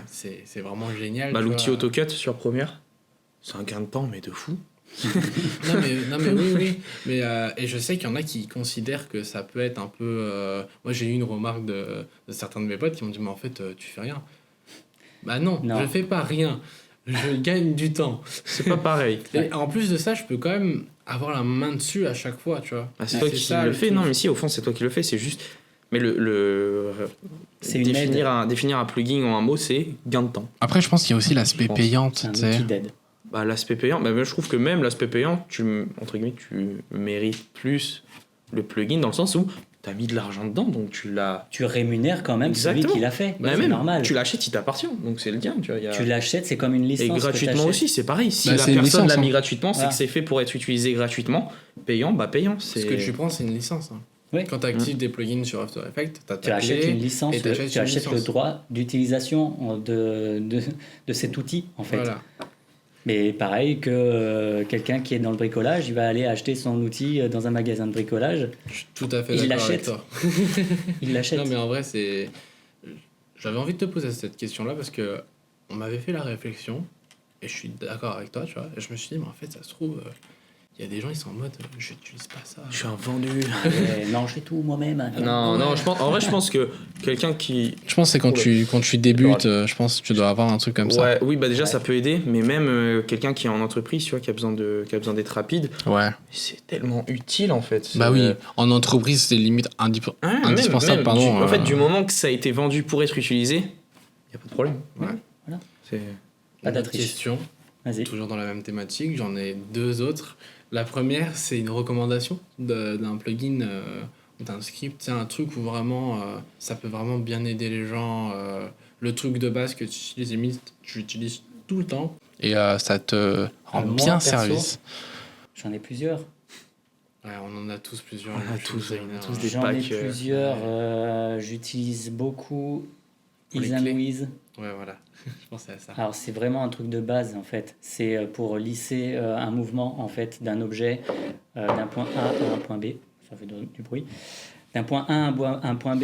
C'est vraiment génial. Bah, tu l'outil vois. AutoCut sur Premiere, c'est un gain de temps, mais de fou. non mais oui. Mais, et je sais qu'il y en a qui considèrent que ça peut être un peu... Moi, j'ai eu une remarque de certains de mes potes qui m'ont dit, mais en fait, tu fais rien. Bah non, je fais pas rien. Je gagne du temps. C'est pas pareil. Et en plus de ça, je peux quand même avoir la main dessus à chaque fois, tu vois. Ah, c'est toi qui ça, le fais. truc. Non, mais si, au fond, c'est toi qui le fais. C'est juste. Mais C'est une aide. définir un plugin en un mot, c'est gain de temps. Après, je pense qu'il y a aussi l'aspect Je pense. payant. C'est un tu sais. outil d'aide. Bah, l'aspect payant, bah, je trouve que même l'aspect payant, entre guillemets, tu mérites plus le plugin dans le sens où tu as mis de l'argent dedans, donc tu l'as. Tu rémunères quand même celui Exactement. qui l'a fait. Bah, c'est même, normal. tu l'achètes, il t'appartient, donc c'est le tien. Tu vois, Tu l'achètes, c'est comme une licence. Et que gratuitement t'achètes. aussi, c'est pareil. Si Bah, la c'est une personne licence, l'a mis hein. gratuitement, c'est Voilà. que c'est fait pour être utilisé gratuitement. Payant, bah payant. Ce que tu prends, c'est une licence. Hein. Oui. Quand tu actives des plugins sur After Effects, tu as Tu achètes une licence, et t'achètes tu une achètes le licence. droit d'utilisation de cet outil, en fait. Voilà. Mais pareil que quelqu'un qui est dans le bricolage, il va aller acheter son outil dans un magasin de bricolage, Je suis tout à fait Il d'accord avec l'achète. toi. il l'achète. Non, mais en vrai, c'est. J'avais envie de te poser cette question-là parce que on m'avait fait la réflexion et je suis d'accord avec toi, tu vois. Et je me suis dit, mais en fait, ça se trouve, il y a des gens, ils sont en mode, je n'utilise pas ça. Je suis un vendu. Non, je fais tout moi-même. Non, en vrai, je pense que quelqu'un qui. Je pense que c'est quand tu débutes, je pense que tu dois avoir un truc comme ça. Ouais, oui, bah déjà, ça peut aider, mais même quelqu'un qui est en entreprise, tu vois, qui a besoin d'être rapide, Ouais. c'est tellement utile en fait. Bah oui, en entreprise, c'est limite indispensable. En fait, du moment que ça a été vendu pour être utilisé, il n'y a pas de problème. Ouais. Voilà. C'est... Pas Une autre d'attriche. question, Vas-y. toujours dans la même thématique, j'en ai deux autres. La première, c'est une recommandation d'un plugin ou d'un script. C'est un truc où vraiment, ça peut vraiment bien aider les gens. Le truc de base que tu utilises, limite, tu l'utilises tout le temps. Et ça te rend Moi, bien perso, service. J'en ai plusieurs. Ouais, on en a tous plusieurs. On a les tous, designers, tous des J'en ai packs, plusieurs. J'utilise beaucoup Pour les Is and clés. With. Ouais, voilà. Je pensais à ça. Alors c'est vraiment un truc de base en fait. C'est pour lisser un mouvement en fait d'un objet d'un point A à un point B. Ça fait du bruit. D'un point A à un point B,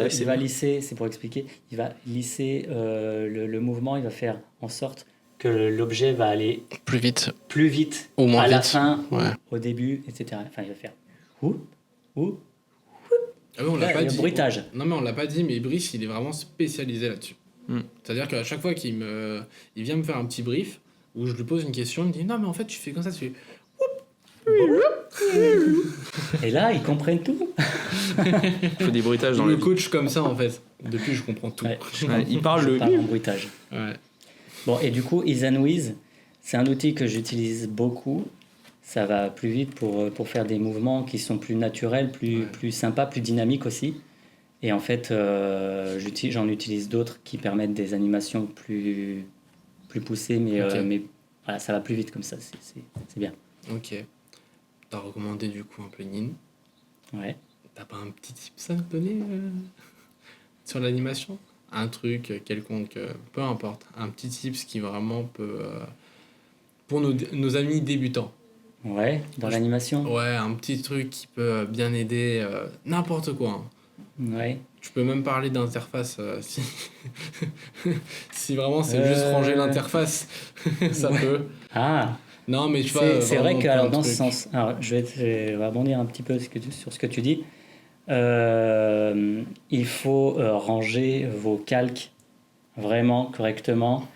c'est il va bien. lisser. C'est pour expliquer. Il va lisser le mouvement. Il va faire en sorte que l'objet va aller Plus vite. plus vite Ou moins à la vite. fin, ou Ouais. au début, etc. Enfin, il va faire ou Ah oui, on l'a Ouais, pas le dit. bruitage. Non, mais on l'a pas dit, mais Brice, il est vraiment spécialisé là-dessus. Mm. C'est-à-dire qu'à chaque fois il vient me faire un petit brief où je lui pose une question, il me dit non, mais en fait, tu fais comme ça, tu fais. Oup Et là, ils comprennent tout. Il faut des bruitages dans le le coach comme ça, en fait. Depuis, je comprends tout. Ouais, il parle je le... parle en bruitage. Ouais. Bon, et du coup, EaseandWiz, c'est un outil que j'utilise beaucoup. Ça va plus vite pour faire des mouvements qui sont plus naturels, plus sympas, plus dynamiques aussi. Et en fait, j'en utilise d'autres qui permettent des animations plus poussées, mais voilà, ça va plus vite comme ça, c'est bien. Ok. T'as recommandé du coup un plugin. Ouais. T'as pas un petit tips à me donner sur l'animation? Un truc quelconque, peu importe. Un petit tips qui vraiment peut... pour nos amis débutants. Ouais, dans l'animation. Ouais, un petit truc qui peut bien aider n'importe quoi. Hein. Ouais. Tu peux même parler d'interface si... si vraiment c'est juste ranger l'interface, ça peut. Ah, Non, mais tu vois. c'est vrai que alors, dans ce truc. sens, alors, je vais rebondir un petit peu sur ce que tu dis. Il faut ranger vos calques vraiment correctement,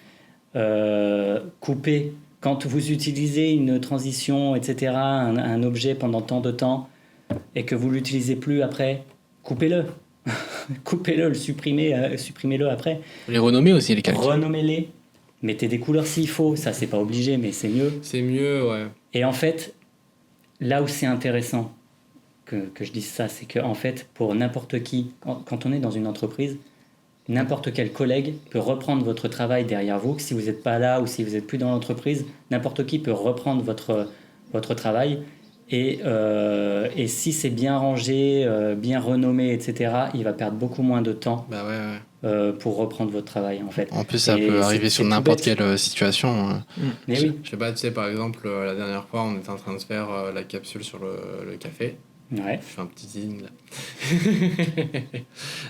couper. Quand vous utilisez une transition, etc., un objet pendant tant de temps, et que vous l'utilisez plus après, coupez-le. Coupez-le, supprimez-le après. Les renommer aussi, les calques. Renommez-les. Mettez des couleurs s'il faut. Ça, c'est pas obligé, mais c'est mieux. C'est mieux, ouais. Et en fait, là où c'est intéressant que je dise ça, c'est que en fait, pour n'importe qui, quand on est dans une entreprise, n'importe quel collègue peut reprendre votre travail derrière vous. Si vous n'êtes pas là ou si vous n'êtes plus dans l'entreprise, n'importe qui peut reprendre votre travail. Et si c'est bien rangé, bien renommé, etc., il va perdre beaucoup moins de temps Bah ouais. pour reprendre votre travail, en fait. En plus, ça Et peut arriver sur tout n'importe bête. quelle situation. Mais oui. Je sais pas, tu sais, par exemple, la dernière fois, on était en train de faire la capsule sur le café. Ouais. Je fais un petit teasing là.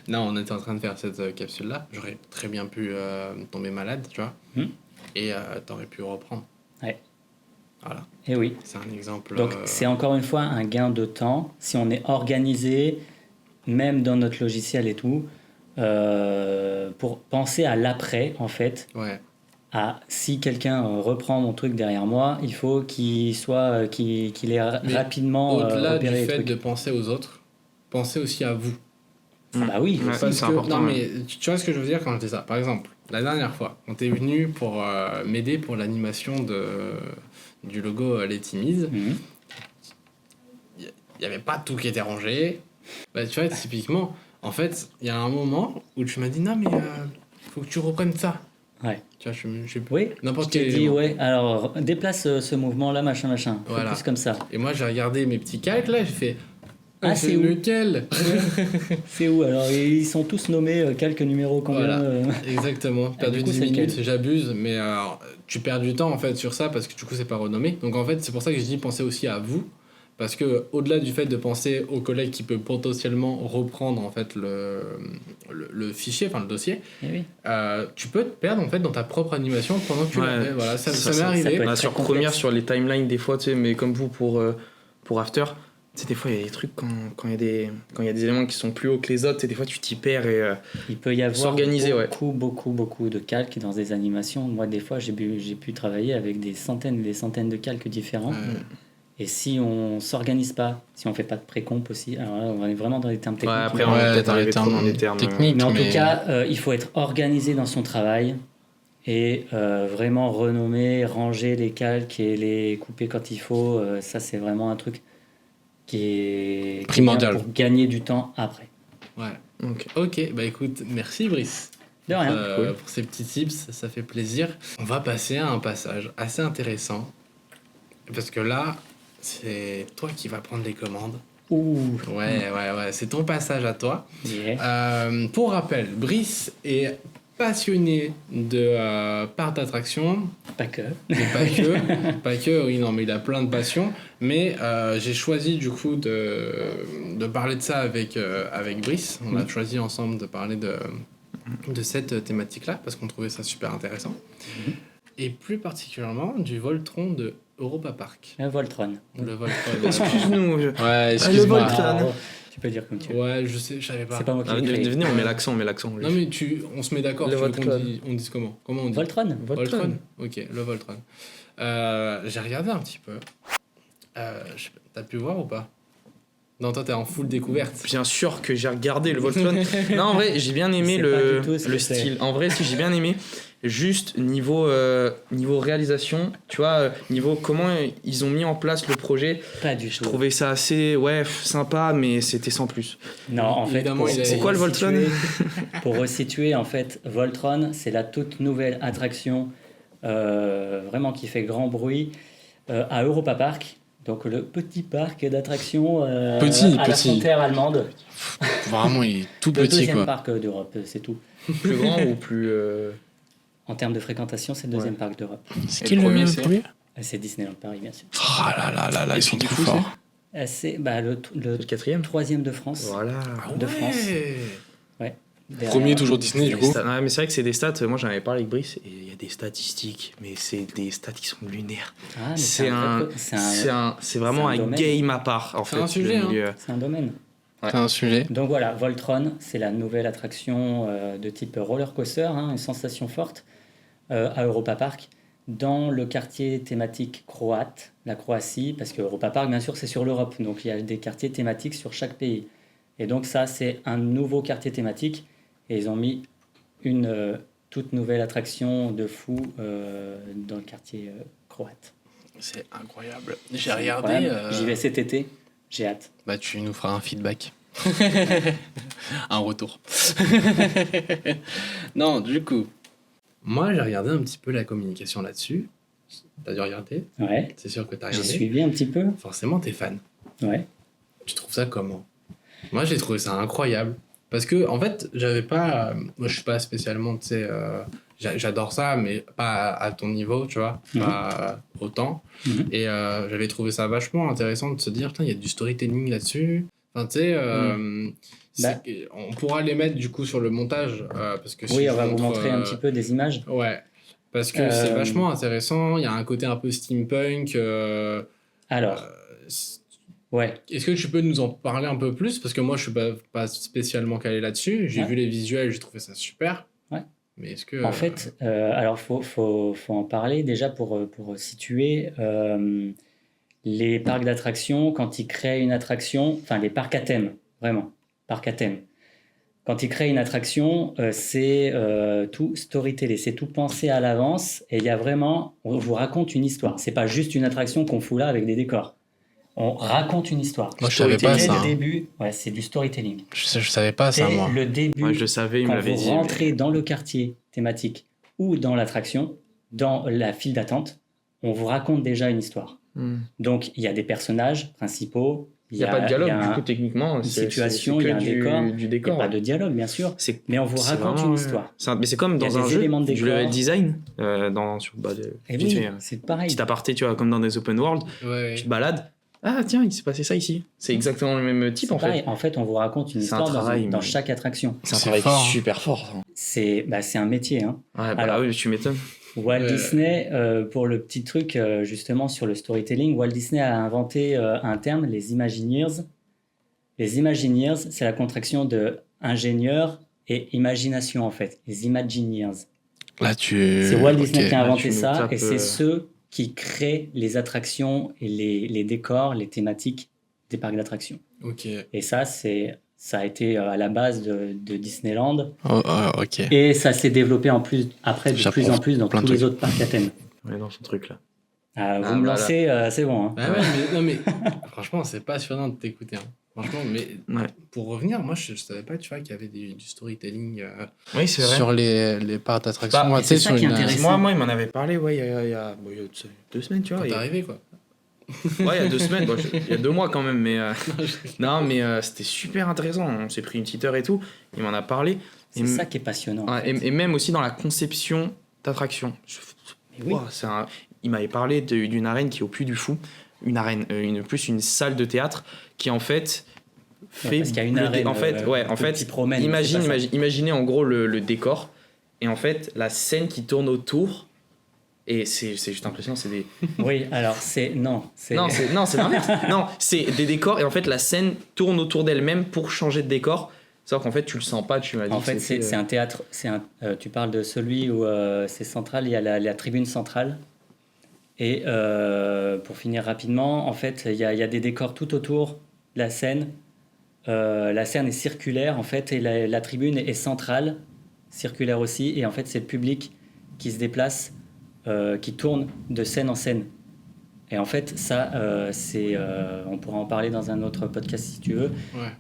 Non, on était en train de faire cette capsule-là. J'aurais très bien pu tomber malade, tu vois. Et t'aurais pu reprendre. Ouais. Voilà. Et oui. C'est un exemple. Donc c'est encore une fois un gain de temps. Si on est organisé, même dans notre logiciel et tout, pour penser à l'après, en fait. Ouais. Si quelqu'un reprend mon truc derrière moi, il faut qu'il ait rapidement au-delà du repéré les fait trucs. de penser aux autres, pensez aussi à vous. Bah oui, Ouais, Parce c'est que, important. non, mais tu vois ce que je veux dire quand je dis ça. Par exemple, la dernière fois, quand t'es venu pour m'aider pour l'animation du logo Les Timides, il n'y avait pas tout qui était rangé. Bah, tu vois, typiquement, en fait, il y a un moment où tu m'as dit non, mais faut que tu reprennes ça. Ouais. Tu vois, je Oui, n'importe je t'ai quel dit, élément. ouais, alors déplace ce mouvement-là, machin. Faut Voilà. plus comme ça. Et moi, j'ai regardé mes petits calques là, j'ai fait. Ah, c'est où lequel? C'est où? Alors, ils sont tous nommés calque numéro combien Voilà. Exactement. Perdu du coup, 10 c'est lequel minutes, j'abuse, mais tu perds du temps en fait sur ça parce que du coup c'est pas renommé. Donc en fait c'est pour ça que je dis pensez aussi à vous parce que au-delà du fait de penser au collègue qui peut potentiellement reprendre en fait le fichier, enfin le dossier, Eh oui. tu peux te perdre en fait dans ta propre animation pendant que tu l'as fait. Voilà, ça m'est ça arrivé. peut être Bah, très sur complexe. Première, sur les timelines, des fois, tu sais, mais comme vous pour After, tu sais, des fois, il y a des trucs quand il y a des éléments qui sont plus hauts que les autres, tu sais, des fois, tu t'y perds et. Il peut y avoir S'organiser, beaucoup de calques dans des animations. Moi, des fois, j'ai pu travailler avec des centaines et des centaines de calques différents. Et si on s'organise pas, si on fait pas de pré-comp aussi, alors là, on est vraiment dans les termes techniques. Ouais, après, on va peut-être dans les arriver trop termes dans des termes techniques. Mais en mais- tout cas, il faut être organisé dans son travail et vraiment renommer, ranger les calques et les couper quand il faut. Ça, c'est vraiment un truc qui est Primordial. bien pour gagner du temps après. Ouais. Ok. Ok, bah écoute, merci Brice. De rien. Cool. Pour ces petits tips, ça fait plaisir. On va passer à un passage assez intéressant parce que là, c'est toi qui vas prendre les commandes. Ouh. Ouais, c'est ton passage à toi. Yeah. Pour rappel, Brice est passionné de parcs d'attractions, Pas que. mais pas que, oui, non, mais il a plein de passions. Mais j'ai choisi du coup de parler de ça avec Brice. On a choisi ensemble de parler de cette thématique-là parce qu'on trouvait ça super intéressant. Et plus particulièrement du Voltron de Europa Park. Un Voltron. Le Voltron. Excuse-nous. Ouais, excuse-moi. excuse-moi. Voltron. Tu peux dire comme tu veux. Ouais, je sais, je savais pas. C'est pas moi qui l'ai créé. Venez, on met l'accent. Non mais on se met d'accord. Le Tu veux qu'on Voltron. on dise comment? Comment on dit? Voltron. Voltron. Ok, le Voltron. J'ai regardé un petit peu. T'as pu voir ou pas? Non, toi, t'es en full découverte. Bien sûr que j'ai regardé le Voltron. Non, en vrai, j'ai bien aimé le style. En vrai, si j'ai bien aimé. Juste niveau réalisation, tu vois, niveau comment ils ont mis en place le projet. Pas du tout. Je trouvais ça assez sympa, mais c'était sans plus. Non, en fait, c'est quoi le Voltron? Pour resituer, en fait, Voltron, c'est la toute nouvelle attraction vraiment qui fait grand bruit à Europa Park. Donc le petit parc d'attractions à la frontière allemande. Vraiment, il est tout petit. Le deuxième parc d'Europe, c'est tout. Plus grand ou plus... En termes de fréquentation, c'est le deuxième parc d'Europe. C'est qui le premier? C'est Disneyland Paris, bien sûr. Oh là, ils sont trop forts. C'est le quatrième, troisième de France. Voilà. De France. Ouais. Premier toujours Disney du coup. Mais c'est vrai que c'est des stats, moi j'en avais parlé avec Brice, et il y a des statistiques, mais c'est des stats qui sont lunaire. Ah, c'est vraiment un game à part en fait. C'est un sujet, hein. C'est un domaine. Ouais. C'est un sujet. Donc voilà, Voltron, c'est la nouvelle attraction de type roller coaster, une sensation forte à Europa Park, dans le quartier thématique croate, la Croatie, parce que Europa Park, bien sûr, c'est sur l'Europe, donc il y a des quartiers thématiques sur chaque pays. Et donc ça, c'est un nouveau quartier thématique. Et ils ont mis une toute nouvelle attraction de fou dans le quartier croate. C'est incroyable. J'ai regardé. J'y vais cet été. J'ai hâte. Bah, tu nous feras un feedback. Un retour. Non, du coup, moi, j'ai regardé un petit peu la communication là-dessus. T'as dû regarder? Ouais. C'est sûr que t'as regardé. J'ai suivi un petit peu. Forcément, t'es fan. Ouais. Tu trouves ça comment? Moi, j'ai trouvé ça incroyable. Parce que, en fait, j'avais pas. Moi, je suis pas spécialement, tu sais. J'adore ça, mais pas à ton niveau, tu vois. Pas autant. Et j'avais trouvé ça vachement intéressant de se dire, putain, il y a du storytelling là-dessus. Enfin, tu sais, on pourra les mettre du coup sur le montage. Parce que oui, on va vous montrer un petit peu des images. Ouais. Parce que c'est vachement intéressant. Il y a un côté un peu steampunk. Alors. Ouais. Est-ce que tu peux nous en parler un peu plus? Parce que moi, je suis pas spécialement calé là-dessus. J'ai vu les visuels, j'ai trouvé ça super. Ouais. Mais est-ce que... En fait, alors faut en parler déjà pour situer les parcs d'attractions. Quand ils créent une attraction, enfin les parcs à thème, vraiment, parcs à thème. Quand ils créent une attraction, c'est tout storytellé, c'est tout pensé à l'avance. Et il y a vraiment, on vous raconte une histoire. C'est pas juste une attraction qu'on fout là avec des décors. On raconte une histoire. Moi, je savais pas ça. Le début, c'est du storytelling. Je savais pas ça, moi. Le début, moi, je le savais, il me l'avait dit. Quand vous rentrez dans le quartier thématique ou dans l'attraction, dans la file d'attente, on vous raconte déjà une histoire. Donc, il y a des personnages principaux. Il n'y a pas de dialogue, du coup, techniquement. Une situation, il y a un décor. Du décor. Il n'y a pas de dialogue, bien sûr. Mais on vous raconte une histoire. Mais c'est comme dans un jeu, du level design. C'est pareil. Petit aparté, tu vois, comme dans des open world. Tu te balades. Ah tiens, il s'est passé ça ici. C'est exactement le même type en fait. En fait, on vous raconte une histoire dans chaque attraction. C'est un travail super fort. C'est un métier. Hein. Ouais, alors, oui, tu m'étonnes. Walt Disney, pour le petit truc justement sur le storytelling, Walt Disney a inventé un terme, les Imagineers. Les Imagineers, c'est la contraction de ingénieur et imagination en fait. Les Imagineers. Là, c'est Walt Disney qui a inventé ça et c'est ceux qui créent les attractions et les décors, les thématiques des parcs d'attractions. Ok. Et ça a été à la base de Disneyland. Ok. Et ça s'est développé de plus en plus dans tous les autres parcs à thème. Ouais, dans son truc là. Vous me lancez, c'est bon. Hein. Ah ouais, mais franchement, c'est passionnant de t'écouter. Hein. Franchement, mais pour revenir, moi je savais pas, tu vois, qu'il y avait du storytelling oui, c'est vrai. Sur les parcs d'attraction. C'est ça qui est intéressant. Moi, il m'en avait parlé, il y a 2 semaines, tu vois. Quand t'es arrivé, quoi. Ouais, il y a 2 semaines, il y a 2 mois quand même, mais non, mais c'était super intéressant. On s'est pris une petite heure et tout. Il m'en a parlé. C'est ça qui est passionnant. En fait. Et même aussi dans la conception d'attraction. Oui. Il m'avait parlé d'une arène qui est au Puy du Fou, une arène, une salle de théâtre qui en fait fait. Parce qu'il y a une arène. En fait, imaginez en gros le décor et en fait la scène qui tourne autour. Et c'est juste impressionnant, c'est des... Oui, alors Non, c'est l'inverse. Non, c'est des décors et en fait la scène tourne autour d'elle-même pour changer de décor. Sauf qu'en fait tu le sens pas, tu m'as dit. En fait c'est un théâtre, tu parles de celui où c'est central, il y a la tribune centrale Et pour finir rapidement, en fait, il y a des décors tout autour de la scène. La scène est circulaire, en fait, et la tribune est centrale, circulaire aussi. Et en fait, c'est le public qui se déplace, qui tourne de scène en scène. Et en fait, ça, on pourra en parler dans un autre podcast si tu veux,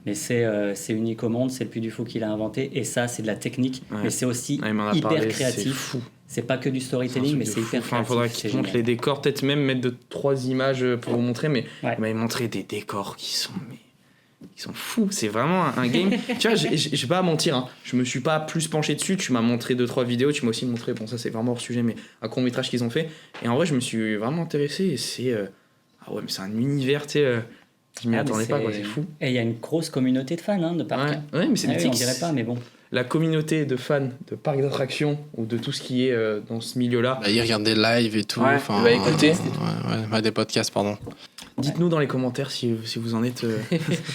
mais c'est unique au monde, c'est le Puy du Fou qui l'a inventé, et ça, c'est de la technique, mais c'est aussi hyper créatif. C'est fou. C'est pas que du storytelling, mais c'est hyper créatif. Il faudra qu'il montre les décors, peut-être même mettre 3 images pour vous montrer, mais il m'a montré des décors qui sont fous. C'est vraiment un game. Tu vois, je vais pas mentir, hein. Je me suis pas plus penché dessus. Tu m'as montré 2-3 vidéos. Tu m'as aussi montré, bon, ça c'est vraiment hors sujet, mais un court-métrage qu'ils ont fait. Et en vrai, je me suis vraiment intéressé. Et c'est. Ah ouais, mais c'est un univers, tu sais. Je m'y attendais pas, quoi. C'est fou. Et il y a une grosse communauté de fans de parcs. Ouais, mais c'est on dirait pas, mais bon. La communauté de fans de parcs d'attractions ou de tout ce qui est dans ce milieu-là. Ils regardent des lives et tout. Écoutez. Des podcasts, pardon. Dites-nous dans les commentaires si vous en êtes,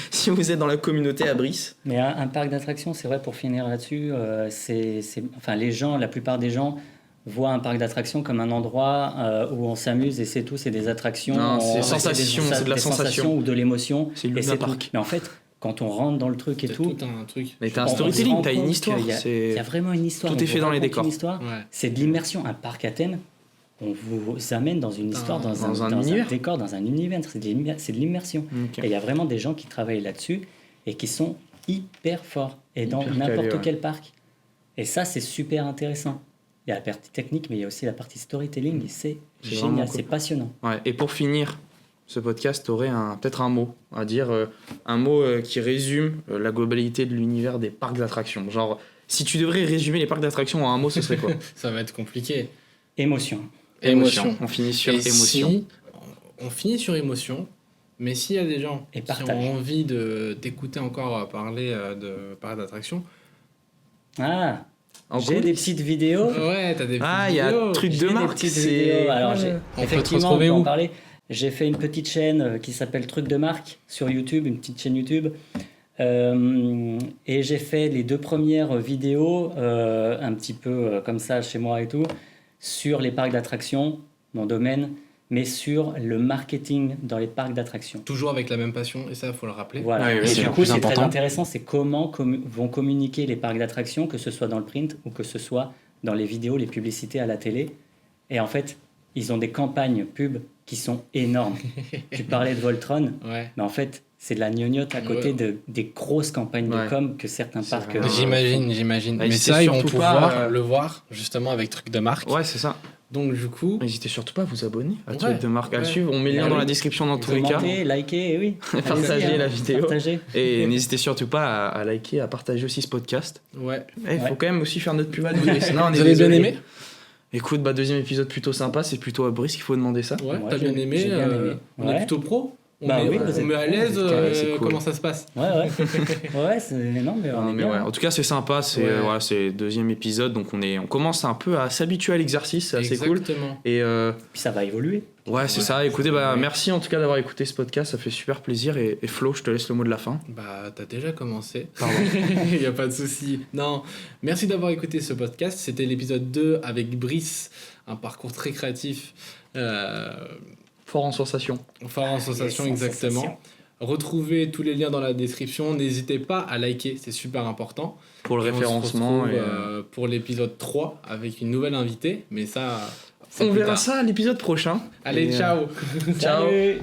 si vous êtes dans la communauté à Brice. Mais un parc d'attractions, c'est vrai, pour finir là-dessus, les gens, la plupart des gens voient un parc d'attractions comme un endroit où on s'amuse et c'est tout, c'est des attractions. Non, c'est sensation, c'est de la sensation ou de l'émotion. C'est le Luna Park. Mais en fait, quand on rentre dans le truc et tout, un truc. Mais t'as un storytelling, t'as une histoire. Il y a vraiment une histoire. Tout est fait dans les décors. C'est de l'immersion. Un parc Athènes, on vous amène dans une histoire, dans un décor, dans un univers. C'est de l'immersion. Okay. Et il y a vraiment des gens qui travaillent là-dessus et qui sont hyper forts. Et dans n'importe quel parc. Et ça, c'est super intéressant. Il y a la partie technique, mais il y a aussi la partie storytelling. Et c'est génial, c'est passionnant. Ouais. Et pour finir ce podcast, tu aurais peut-être un mot à dire, un mot qui résume la globalité de l'univers des parcs d'attractions. Genre, si tu devrais résumer les parcs d'attractions en un mot, ce serait quoi? Ça va être compliqué. Émotion. On finit sur émotion. On finit sur émotion, mais s'il y a des gens qui ont envie d'écouter encore parler de parcs d'attractions... J'ai des petites vidéos. Ouais, t'as des petites vidéos. Il y a un truc de marque. Alors, effectivement, on peut en parler. J'ai fait une petite chaîne qui s'appelle Truc de marque sur YouTube, une petite chaîne YouTube. Et j'ai fait les 2 premières vidéos, un petit peu comme ça chez moi et tout, sur les parcs d'attractions, mon domaine, mais sur le marketing dans les parcs d'attractions. Toujours avec la même passion, et ça, il faut le rappeler. Voilà. Et du coup, c'est très intéressant, c'est comment vont communiquer les parcs d'attractions, que ce soit dans le print ou que ce soit dans les vidéos, les publicités à la télé. Et en fait, ils ont des campagnes pub qui sont énormes. Tu parlais de Voltron, mais en fait, c'est de la gnognotte à côté des grosses campagnes de com que certains parcs... J'imagine. Mais ça, ils vont pouvoir le voir justement avec Truc de marque. Ouais, c'est ça. Donc du coup... N'hésitez surtout pas à vous abonner à Truc de marque, à le suivre. On met le lien dans la description dans tous les cas. Likez, oui. Partagez la vidéo. Partagez. Et n'hésitez surtout pas à liker, à partager aussi ce podcast. Ouais. Il faut quand même aussi faire notre pub. Vous avez bien aimé? Écoute, 2e épisode plutôt sympa, c'est plutôt à Brice qu'il faut demander ça. Ouais, t'as bien aimé. On est plutôt pro. On met à l'aise cool. Comment ça se passe. Ouais, non, mais on est bien. Ouais. En tout cas, c'est sympa, c'est le 2e épisode, donc on commence un peu à s'habituer à l'exercice, c'est assez cool. Et puis ça va évoluer. Ouais, c'est ça. Écoutez, merci en tout cas d'avoir écouté ce podcast, ça fait super plaisir. Et Flo, je te laisse le mot de la fin. T'as déjà commencé. Pardon. Il n'y a pas de souci. Non, merci d'avoir écouté ce podcast. C'était l'épisode 2 avec Brice, un parcours très créatif. Fort en sensation. Fort en sensation, exactement. Retrouvez tous les liens dans la description. N'hésitez pas à liker, c'est super important. Pour le référencement. On se retrouve, pour l'épisode 3 avec une nouvelle invitée. Mais ça... On verra ça à l'épisode prochain. Allez, ciao. Ciao. Salut.